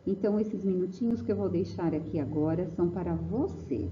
Então, esses minutinhos que eu vou deixar aqui agora são para vocês.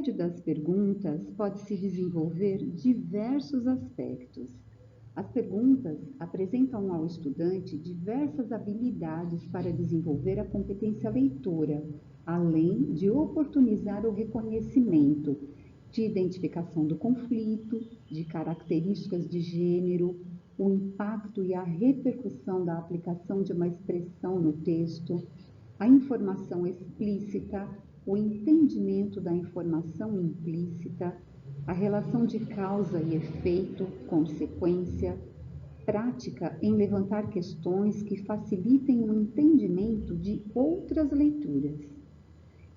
intermédio das perguntas, pode-se desenvolver diversos aspectos. As perguntas apresentam ao estudante diversas habilidades para desenvolver a competência leitora, além de oportunizar o reconhecimento de identificação do conflito, de características de gênero, o impacto e a repercussão da aplicação de uma expressão no texto, a informação explícita, o entendimento da informação implícita, a relação de causa e efeito, consequência, prática em levantar questões que facilitem o entendimento de outras leituras.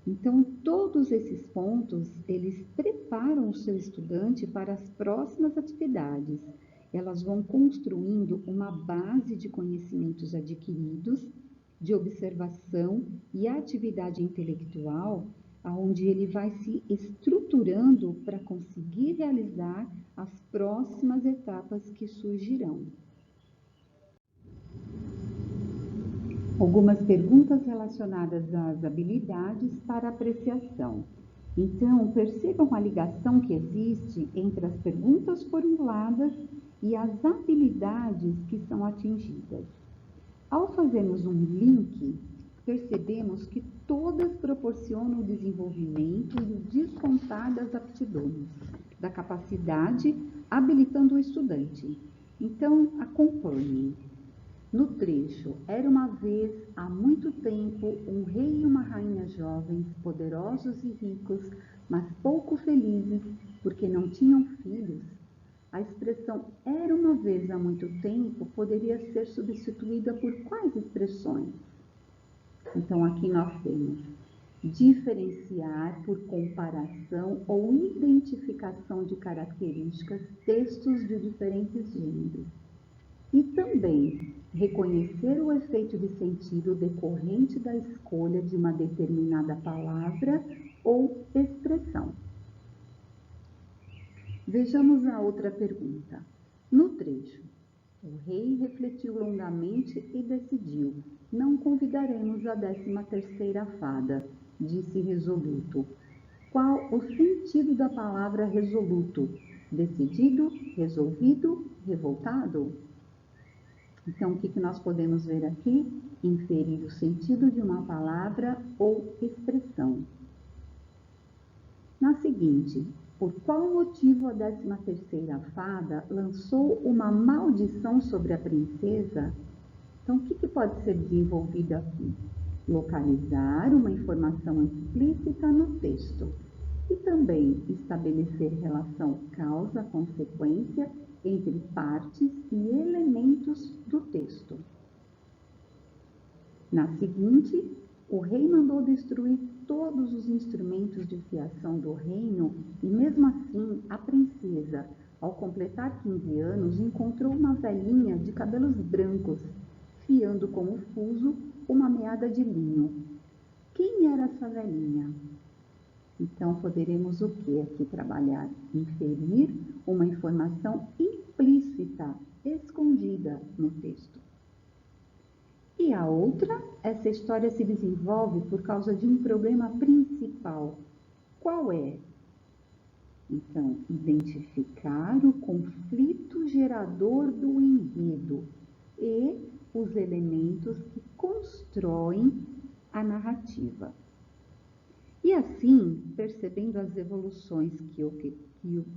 Então, todos esses pontos, eles preparam o seu estudante para as próximas atividades. Elas vão construindo uma base de conhecimentos adquiridos, de observação e atividade intelectual, onde ele vai se estruturando para conseguir realizar as próximas etapas que surgirão. Algumas perguntas relacionadas às habilidades para apreciação. Então, percebam a ligação que existe entre as perguntas formuladas e as habilidades que são atingidas. Ao fazermos um link, percebemos que todas proporcionam o desenvolvimento e o descontar das aptidões, da capacidade, habilitando o estudante. Então, acompanhem. No trecho, era uma vez, há muito tempo, um rei e uma rainha jovens, poderosos e ricos, mas pouco felizes, porque não tinham filhos. A expressão era uma vez há muito tempo poderia ser substituída por quais expressões? Então, aqui nós temos diferenciar por comparação ou identificação de características, textos de diferentes gêneros. E também reconhecer o efeito de sentido decorrente da escolha de uma determinada palavra ou expressão. Vejamos a outra pergunta. No trecho, o rei refletiu longamente e decidiu: não convidaremos a 13ª fada, disse resoluto. Qual o sentido da palavra resoluto? Decidido, resolvido, revoltado? Então, o que nós podemos ver aqui? Inferir o sentido de uma palavra ou expressão. Na seguinte, por qual motivo a 13ª fada lançou uma maldição sobre a princesa? Então, o que pode ser desenvolvido aqui? Localizar uma informação explícita no texto e também estabelecer relação causa-consequência entre partes e elementos do texto. Na seguinte, o rei mandou destruir todos os instrumentos de fiação do reino e, mesmo assim, a princesa, ao completar 15 anos, encontrou uma velhinha de cabelos brancos, fiando com o fuso uma meada de linho. Quem era essa velhinha? Então, poderemos o que aqui trabalhar? Inferir uma informação implícita, escondida no texto. E a outra, essa história se desenvolve por causa de um problema principal. Qual é? Então, identificar o conflito gerador do enredo e os elementos que constroem a narrativa. E assim, percebendo as evoluções que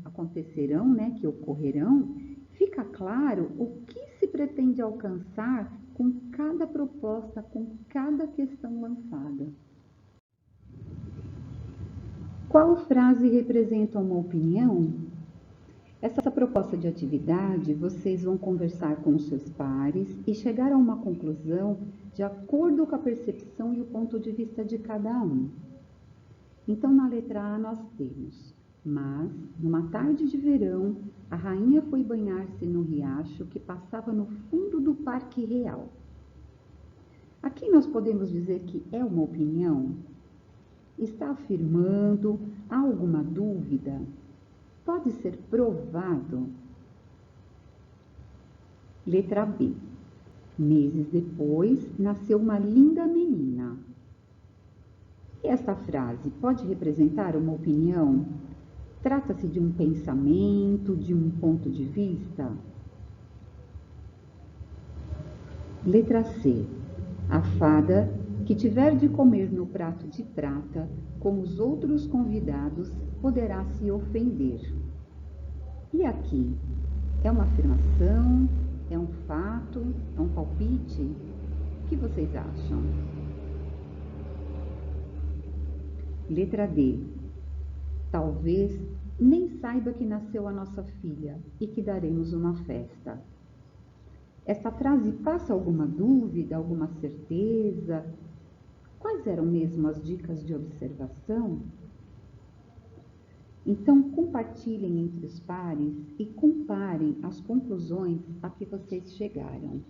acontecerão, que ocorrerão, fica claro o que se pretende alcançar com cada proposta, com cada questão lançada. Qual frase representa uma opinião? Essa proposta de atividade, vocês vão conversar com os seus pares e chegar a uma conclusão de acordo com a percepção e o ponto de vista de cada um. Então, na letra A nós temos: mas, numa tarde de verão, a rainha foi banhar-se no riacho que passava no fundo do Parque Real. Aqui nós podemos dizer que é uma opinião? Está afirmando? Há alguma dúvida? Pode ser provado? Letra B. Meses depois, nasceu uma linda menina. E esta frase pode representar uma opinião? Trata-se de um pensamento, de um ponto de vista? Letra C. A fada que tiver de comer no prato de prata, como os outros convidados, poderá se ofender. E aqui? É uma afirmação? É um fato? É um palpite? O que vocês acham? Letra D. Talvez nem saiba que nasceu a nossa filha e que daremos uma festa. Esta frase passa alguma dúvida, alguma certeza? Quais eram mesmo as dicas de observação? Então, compartilhem entre os pares e comparem as conclusões a que vocês chegaram.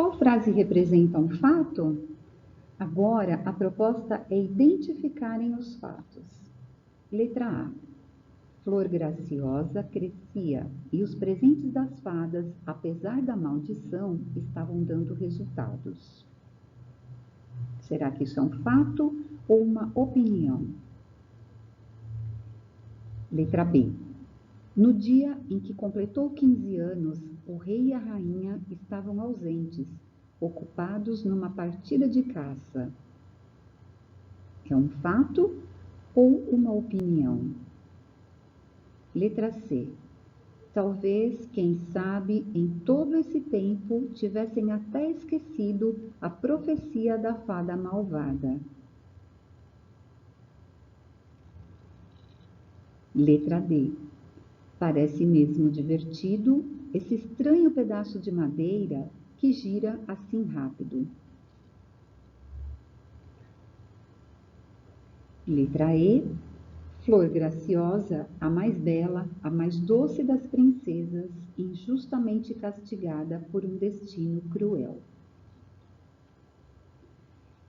Qual frase representa um fato? Agora, a proposta é identificarem os fatos. Letra A. Flor graciosa crescia e os presentes das fadas, apesar da maldição, estavam dando resultados. Será que isso é um fato ou uma opinião? Letra B. No dia em que completou 15 anos, o rei e a rainha estavam ausentes, ocupados numa partida de caça. É um fato ou uma opinião? Letra C. Talvez, quem sabe, em todo esse tempo tivessem até esquecido a profecia da fada malvada. Letra D. Parece mesmo divertido esse estranho pedaço de madeira que gira assim rápido. Letra E. Flor graciosa, a mais bela, a mais doce das princesas, injustamente castigada por um destino cruel.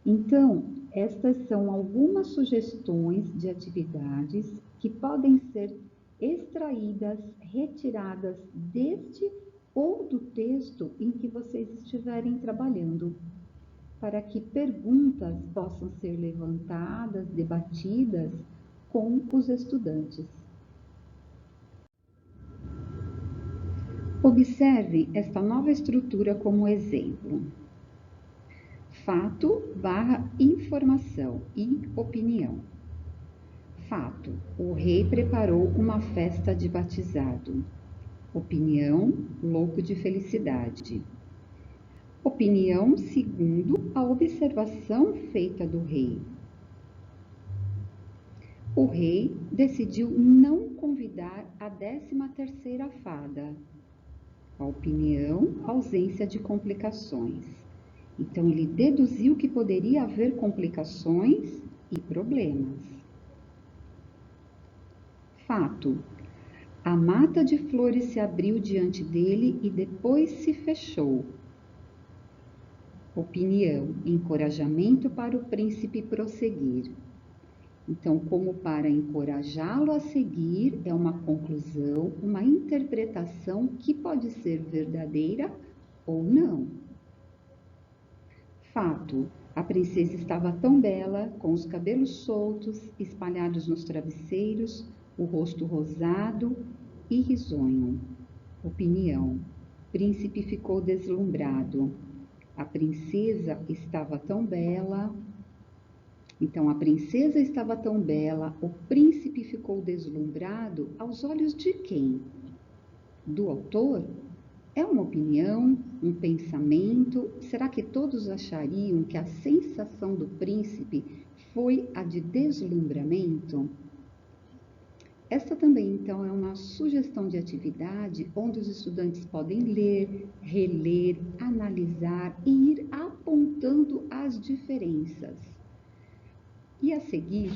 Então, estas são algumas sugestões de atividades que podem ser extraídas, retiradas deste ou do texto em que vocês estiverem trabalhando, para que perguntas possam ser levantadas, debatidas com os estudantes. Observe esta nova estrutura como exemplo. Fato / informação e opinião. Fato: o rei preparou uma festa de batizado. Opinião: louco de felicidade. Opinião segundo a observação feita do rei. O rei decidiu não convidar a 13ª fada. A opinião: ausência de complicações. Então, ele deduziu que poderia haver complicações e problemas. Fato: a mata de flores se abriu diante dele e depois se fechou. Opinião: encorajamento para o príncipe prosseguir. Então, como para encorajá-lo a seguir, é uma conclusão, uma interpretação que pode ser verdadeira ou não. Fato: a princesa estava tão bela, com os cabelos soltos, espalhados nos travesseiros, o rosto rosado e risonho. Opinião: príncipe ficou deslumbrado. A princesa estava tão bela. Então, a princesa estava tão bela, o príncipe ficou deslumbrado aos olhos de quem? Do autor? É uma opinião, um pensamento? Será que todos achariam que a sensação do príncipe foi a de deslumbramento? Esta também, então, é uma sugestão de atividade onde os estudantes podem ler, reler, analisar e ir apontando as diferenças. E a seguir,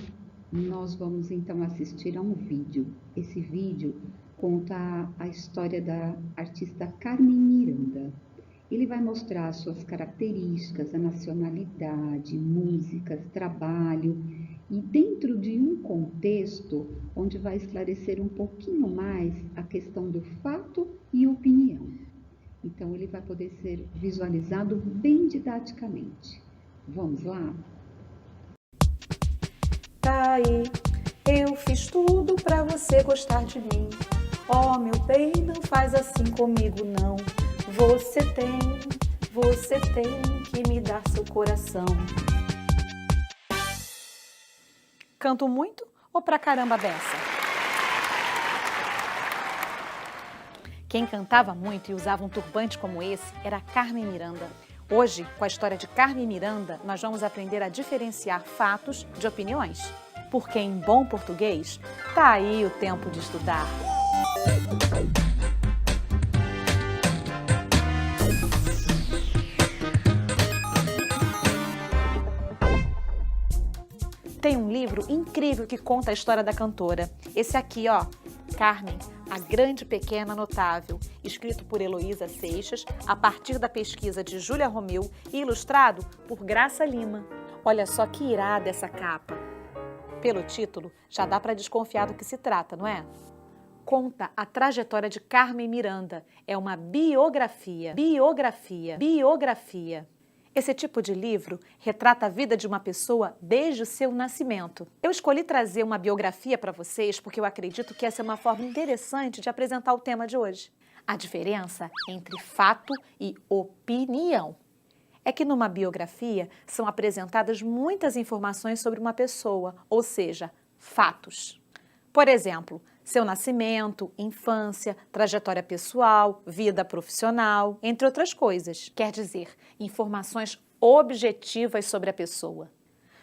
nós vamos então assistir a um vídeo. Esse vídeo conta a história da artista Carmen Miranda. Ele vai mostrar suas características, a nacionalidade, músicas, trabalho, e dentro de um contexto onde vai esclarecer um pouquinho mais a questão do fato e opinião. Então, ele vai poder ser visualizado bem didaticamente. Vamos lá? Tá aí, eu fiz tudo pra você gostar de mim. Oh, meu bem, não faz assim comigo, não. Você tem que me dar seu coração. Canto muito ou pra caramba beça? Quem cantava muito e usava um turbante como esse era Carmen Miranda. Hoje, com a história de Carmen Miranda, nós vamos aprender a diferenciar fatos de opiniões. Porque em bom português, tá aí o tempo de estudar. Tem um livro incrível que conta a história da cantora. Esse aqui, ó, Carmen, a Grande Pequena Notável, escrito por Heloísa Seixas, a partir da pesquisa de Júlia Romeu e ilustrado por Graça Lima. Olha só que irada essa capa. Pelo título, já dá para desconfiar do que se trata, não é? Conta a trajetória de Carmen Miranda. É uma biografia. Biografia. Esse tipo de livro retrata a vida de uma pessoa desde o seu nascimento. Eu escolhi trazer uma biografia para vocês porque eu acredito que essa é uma forma interessante de apresentar o tema de hoje. A diferença entre fato e opinião é que numa biografia são apresentadas muitas informações sobre uma pessoa, ou seja, fatos. Por exemplo, seu nascimento, infância, trajetória pessoal, vida profissional, entre outras coisas. Quer dizer, informações objetivas sobre a pessoa.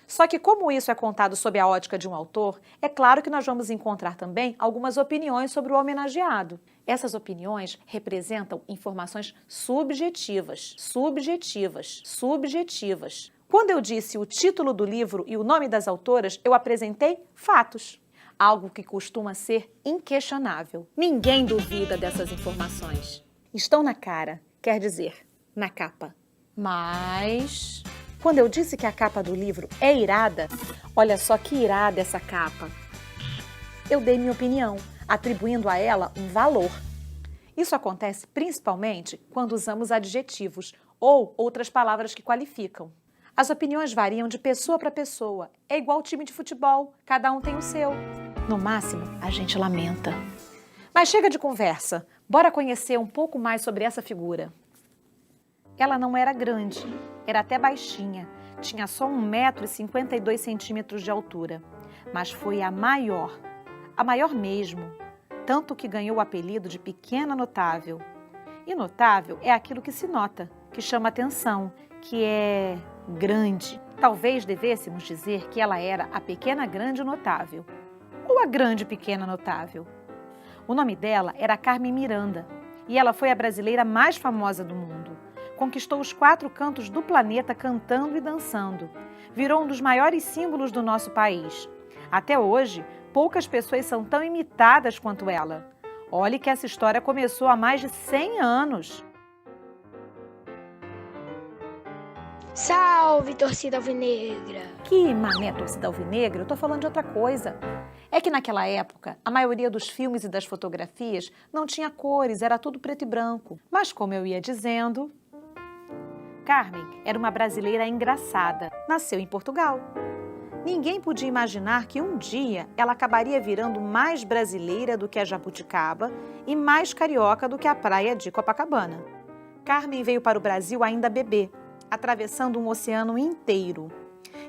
Só que como isso é contado sob a ótica de um autor, é claro que nós vamos encontrar também algumas opiniões sobre o homenageado. Essas opiniões representam informações subjetivas. Quando eu disse o título do livro e o nome das autoras, eu apresentei fatos. Algo que costuma ser inquestionável. Ninguém duvida dessas informações. Estão na cara, quer dizer, na capa. Mas, quando eu disse que a capa do livro é irada, olha só que irada essa capa. Eu dei minha opinião, atribuindo a ela um valor. Isso acontece principalmente quando usamos adjetivos ou outras palavras que qualificam. As opiniões variam de pessoa para pessoa. É igual time de futebol, cada um tem o seu. No máximo, a gente lamenta. Mas chega de conversa. Bora conhecer um pouco mais sobre essa figura. Ela não era grande, era até baixinha. Tinha só 1,52 m de altura. Mas foi a maior mesmo. Tanto que ganhou o apelido de Pequena Notável. E notável é aquilo que se nota, que chama atenção, que é grande. Talvez devêssemos dizer que ela era a Pequena Grande Notável. Ou a Grande Pequena Notável. O nome dela era Carmen Miranda e ela foi a brasileira mais famosa do mundo. Conquistou os 4 cantos do planeta cantando e dançando. Virou um dos maiores símbolos do nosso país. Até hoje, poucas pessoas são tão imitadas quanto ela. Olhe que essa história começou há mais de 100 anos. Salve, torcida alvinegra! Que mané, torcida alvinegra? Eu tô falando de outra coisa. É que naquela época, a maioria dos filmes e das fotografias não tinha cores, era tudo preto e branco. Mas como eu ia dizendo, Carmen era uma brasileira engraçada. Nasceu em Portugal. Ninguém podia imaginar que um dia ela acabaria virando mais brasileira do que a jabuticaba e mais carioca do que a praia de Copacabana. Carmen veio para o Brasil ainda bebê, atravessando um oceano inteiro.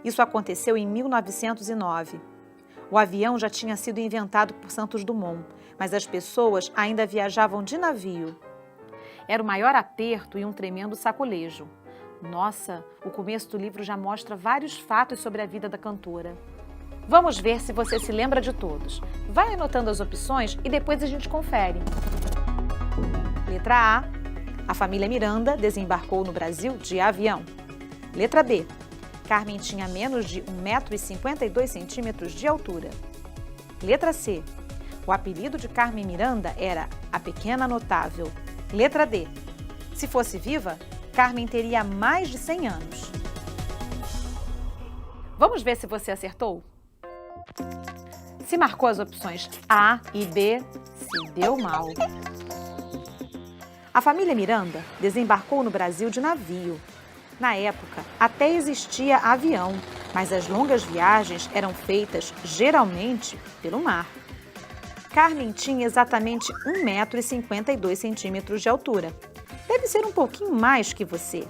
Isso aconteceu em 1909. O avião já tinha sido inventado por Santos Dumont, mas as pessoas ainda viajavam de navio. Era o maior aperto e um tremendo sacolejo. Nossa, o começo do livro já mostra vários fatos sobre a vida da cantora. Vamos ver se você se lembra de todos. Vai anotando as opções e depois a gente confere. Letra A. A família Miranda desembarcou no Brasil de avião. Letra B. Carmen tinha menos de 1,52 m de altura. Letra C. O apelido de Carmen Miranda era a Pequena Notável. Letra D. Se fosse viva, Carmen teria mais de 100 anos. Vamos ver se você acertou? Se marcou as opções A e B, se deu mal. A família Miranda desembarcou no Brasil de navio. Na época, até existia avião, mas as longas viagens eram feitas, geralmente, pelo mar. Carmen tinha exatamente 1,52 m de altura. Deve ser um pouquinho mais que você.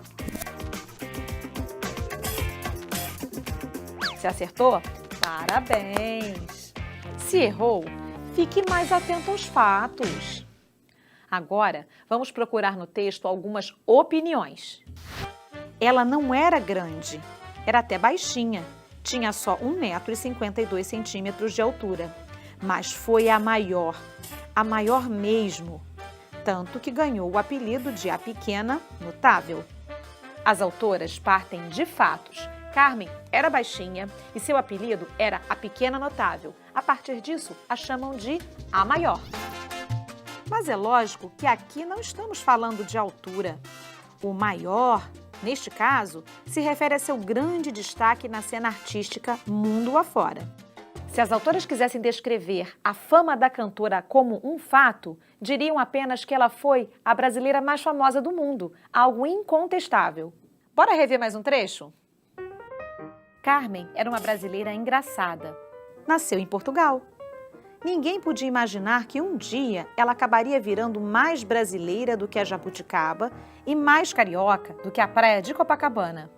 Se acertou? Parabéns! Se errou, fique mais atento aos fatos. Agora, vamos procurar no texto algumas opiniões. Ela não era grande, era até baixinha, tinha só 1,52 m de altura, mas foi a maior mesmo, tanto que ganhou o apelido de a Pequena Notável. As autoras partem de fatos. Carmen era baixinha e seu apelido era a Pequena Notável. A partir disso, a chamam de a maior. Mas é lógico que aqui não estamos falando de altura. O maior, neste caso, se refere a seu grande destaque na cena artística mundo afora. Se as autoras quisessem descrever a fama da cantora como um fato, diriam apenas que ela foi a brasileira mais famosa do mundo, algo incontestável. Bora rever mais um trecho? Carmen era uma brasileira engraçada. Nasceu em Portugal. Ninguém podia imaginar que um dia ela acabaria virando mais brasileira do que a jabuticaba e mais carioca do que a praia de Copacabana.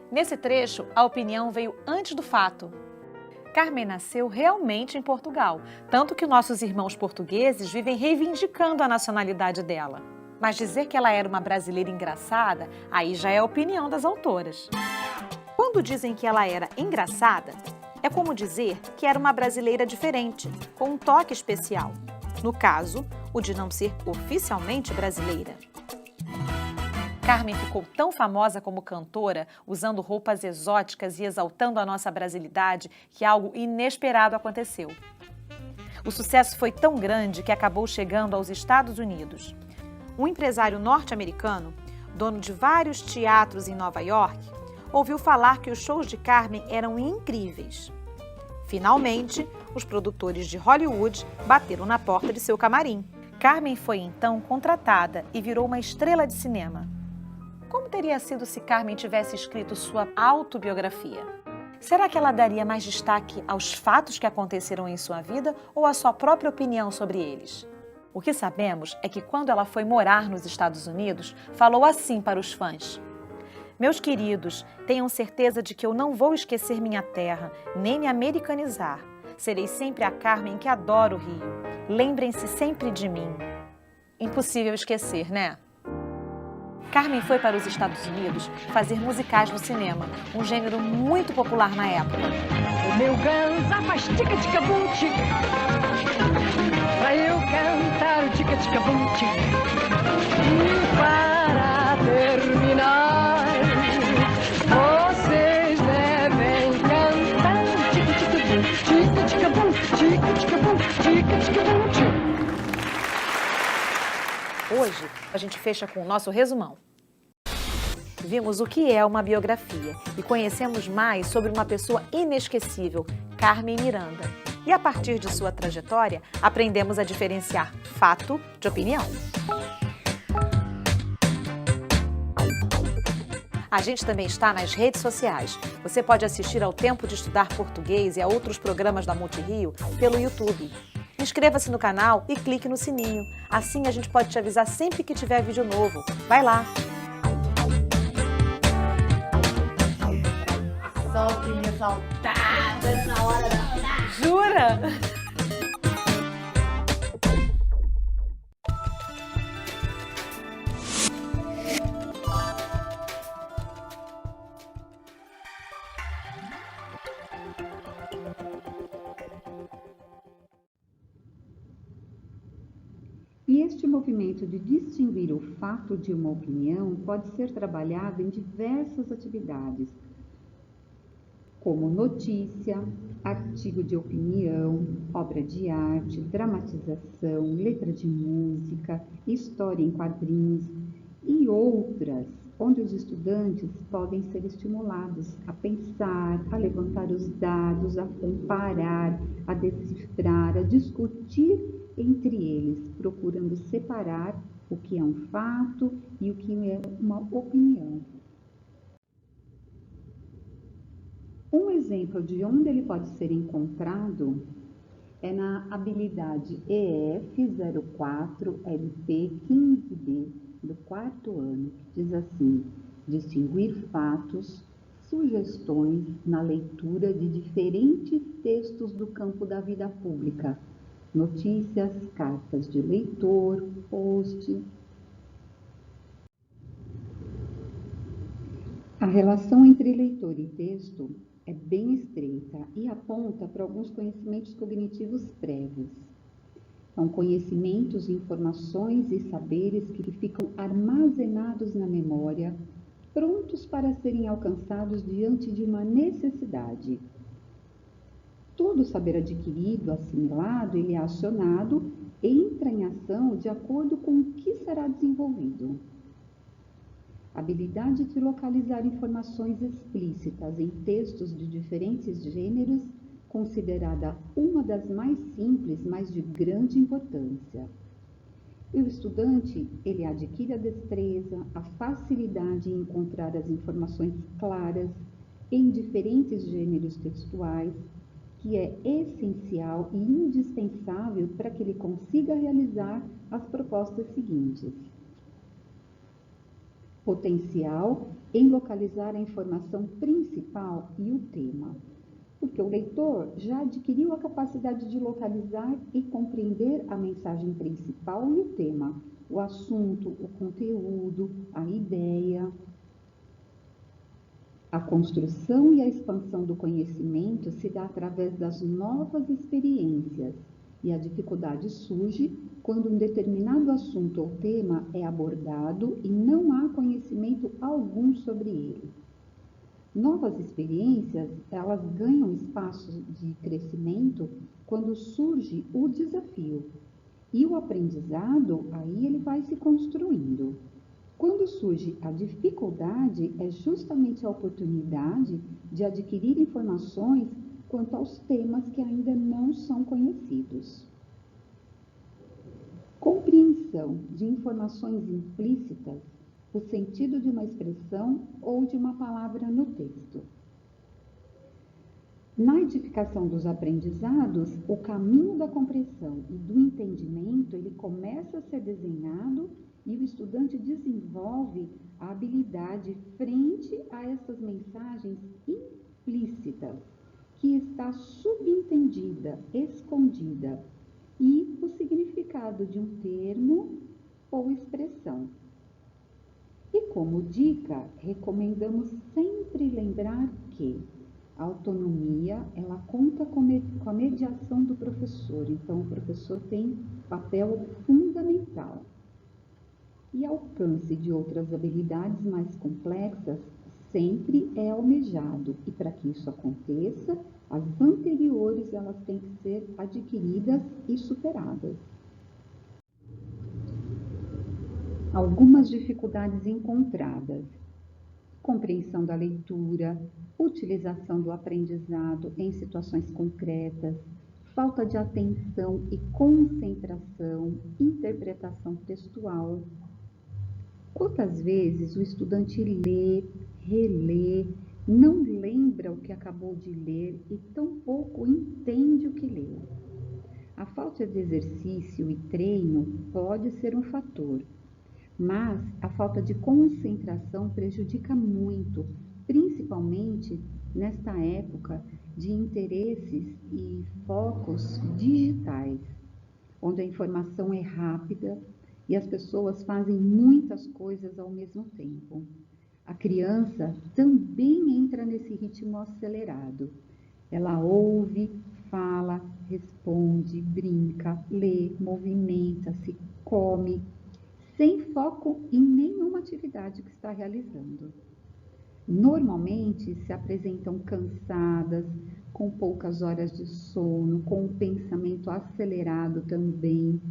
Nesse trecho, a opinião veio antes do fato. Carmen nasceu realmente em Portugal, tanto que nossos irmãos portugueses vivem reivindicando a nacionalidade dela. Mas dizer que ela era uma brasileira engraçada, aí já é a opinião das autoras. Quando dizem que ela era engraçada, é como dizer que era uma brasileira diferente, com um toque especial. No caso, o de não ser oficialmente brasileira. Carmen ficou tão famosa como cantora, usando roupas exóticas e exaltando a nossa brasilidade, que algo inesperado aconteceu. O sucesso foi tão grande que acabou chegando aos Estados Unidos. Um empresário norte-americano, dono de vários teatros em Nova York, ouviu falar que os shows de Carmen eram incríveis. Finalmente, os produtores de Hollywood bateram na porta de seu camarim. Carmen foi então contratada e virou uma estrela de cinema. Como teria sido se Carmen tivesse escrito sua autobiografia? Será que ela daria mais destaque aos fatos que aconteceram em sua vida ou à sua própria opinião sobre eles? O que sabemos é que quando ela foi morar nos Estados Unidos, falou assim para os fãs: "Meus queridos, tenham certeza de que eu não vou esquecer minha terra, nem me americanizar. Serei sempre a Carmen que adora o Rio. Lembrem-se sempre de mim." Impossível esquecer, né? Carmen foi para os Estados Unidos fazer musicais no cinema, um gênero muito popular na época. O meu ganza faz tica-tica-bum, tica. Pra eu cantar o tica-tica-bum, tica. E para terminar, vocês devem cantar tica-tica-bum, tica-tica-bum, tica-tica-bum, tica. Hoje, a gente fecha com o nosso resumão. Vimos o que é uma biografia e conhecemos mais sobre uma pessoa inesquecível, Carmen Miranda. E a partir de sua trajetória, aprendemos a diferenciar fato de opinião. A gente também está nas redes sociais. Você pode assistir ao Tempo de Estudar Português e a outros programas da Multirio pelo YouTube. Inscreva-se no canal e clique no sininho. Assim a gente pode te avisar sempre que tiver vídeo novo. Vai lá! Só que me faltava na hora da... Jura? E este movimento de distinguir o fato de uma opinião pode ser trabalhado em diversas atividades, como notícia, artigo de opinião, obra de arte, dramatização, letra de música, história em quadrinhos e outras, onde os estudantes podem ser estimulados a pensar, a levantar os dados, a comparar, a decifrar, a discutir entre eles, procurando separar o que é um fato e o que é uma opinião. Um exemplo de onde ele pode ser encontrado é na habilidade EF04-LP15B do 4º ano, que diz assim: distinguir fatos, sugestões na leitura de diferentes textos do campo da vida pública, notícias, cartas de leitor, post. A relação entre leitor e texto é bem estreita e aponta para alguns conhecimentos cognitivos prévios. São conhecimentos, informações e saberes que ficam armazenados na memória, prontos para serem alcançados diante de uma necessidade. Todo saber adquirido, assimilado, ele é acionado, entra em ação de acordo com o que será desenvolvido. A habilidade de localizar informações explícitas em textos de diferentes gêneros considerada uma das mais simples, mas de grande importância. E o estudante, ele adquire a destreza, a facilidade em encontrar as informações claras em diferentes gêneros textuais, que é essencial e indispensável para que ele consiga realizar as propostas seguintes. Potencial em localizar a informação principal e o tema, porque o leitor já adquiriu a capacidade de localizar e compreender a mensagem principal e o tema, o assunto, o conteúdo, a ideia. A construção e a expansão do conhecimento se dá através das novas experiências, e a dificuldade surge quando um determinado assunto ou tema é abordado e não há conhecimento algum sobre ele. Novas experiências, elas ganham espaço de crescimento quando surge o desafio, e o aprendizado, aí ele vai se construindo. Quando surge a dificuldade, é justamente a oportunidade de adquirir informações quanto aos temas que ainda não são conhecidos. Compreensão de informações implícitas, o sentido de uma expressão ou de uma palavra no texto. Na edificação dos aprendizados, o caminho da compreensão e do entendimento, ele começa a ser desenhado e o estudante desenvolve a habilidade frente a essas mensagens implícitas, que está subentendida, escondida, e o significado de um termo ou expressão. E como dica, recomendamos sempre lembrar que a autonomia, ela conta com a mediação do professor, então o professor tem papel fundamental. E alcance de outras habilidades mais complexas sempre é almejado, e para que isso aconteça, as anteriores elas têm que ser adquiridas e superadas. Algumas dificuldades encontradas: compreensão da leitura, utilização do aprendizado em situações concretas, falta de atenção e concentração, interpretação textual. Quantas vezes o estudante lê, relê, não lembra o que acabou de ler e tampouco entende o que leu? A falta de exercício e treino pode ser um fator, mas a falta de concentração prejudica muito, principalmente nesta época de interesses e focos digitais, onde a informação é rápida e as pessoas fazem muitas coisas ao mesmo tempo. A criança também entra nesse ritmo acelerado. Ela ouve, fala, responde, brinca, lê, movimenta-se, come, sem foco em nenhuma atividade que está realizando. Normalmente se apresentam cansadas, com poucas horas de sono, com o pensamento acelerado também.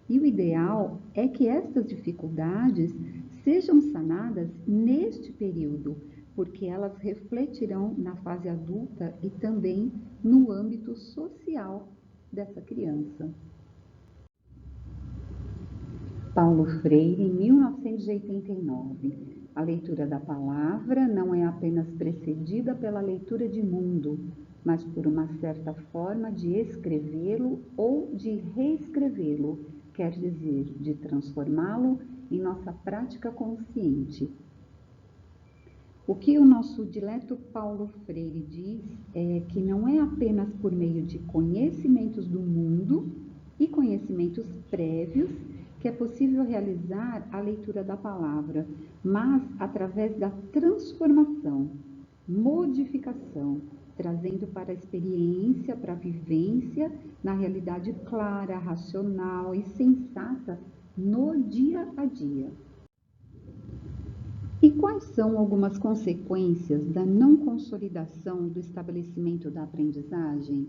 E o ideal é que estas dificuldades sejam sanadas neste período, porque elas refletirão na fase adulta e também no âmbito social dessa criança. Paulo Freire, em 1989. A leitura da palavra não é apenas precedida pela leitura de mundo, mas por uma certa forma de escrevê-lo ou de reescrevê-lo, quer dizer, de transformá-lo em nossa prática consciente. O que o nosso dileto Paulo Freire diz é que não é apenas por meio de conhecimentos do mundo e conhecimentos prévios que é possível realizar a leitura da palavra, mas através da transformação, modificação, trazendo para a experiência, para a vivência, na realidade clara, racional e sensata no dia a dia. E quais são algumas consequências da não consolidação do estabelecimento da aprendizagem?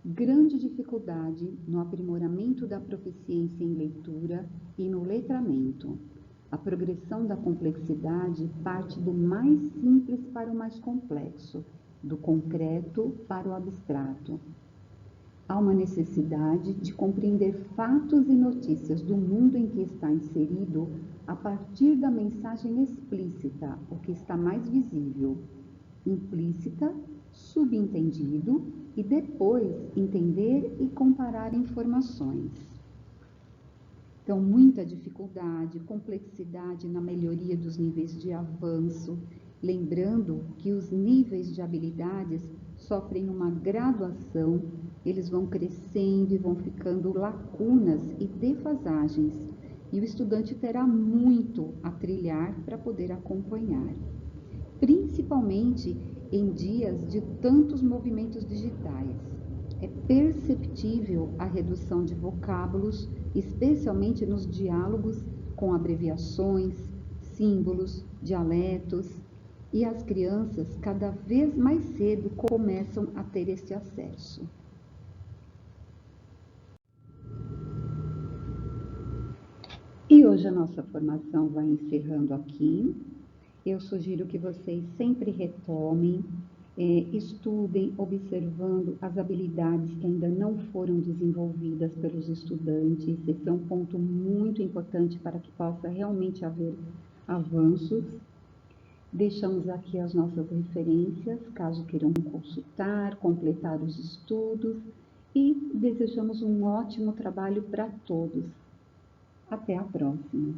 Grande dificuldade no aprimoramento da proficiência em leitura e no letramento. A progressão da complexidade parte do mais simples para o mais complexo, do concreto para o abstrato. Há uma necessidade de compreender fatos e notícias do mundo em que está inserido a partir da mensagem explícita, o que está mais visível, implícita, subentendido e depois entender e comparar informações. Então, muita dificuldade, complexidade na melhoria dos níveis de avanço, lembrando que os níveis de habilidades sofrem uma graduação, eles vão crescendo e vão ficando lacunas e defasagens, e o estudante terá muito a trilhar para poder acompanhar, principalmente em dias de tantos movimentos digitais. É perceptível a redução de vocábulos, especialmente nos diálogos com abreviações, símbolos, dialetos, e as crianças cada vez mais cedo começam a ter esse acesso. E hoje a nossa formação vai encerrando aqui. Eu sugiro que vocês sempre retomem, estudem, observando as habilidades que ainda não foram desenvolvidas pelos estudantes. Esse é um ponto muito importante para que possa realmente haver avanços. Deixamos aqui as nossas referências, caso queiram consultar, completar os estudos, e desejamos um ótimo trabalho para todos. Até a próxima!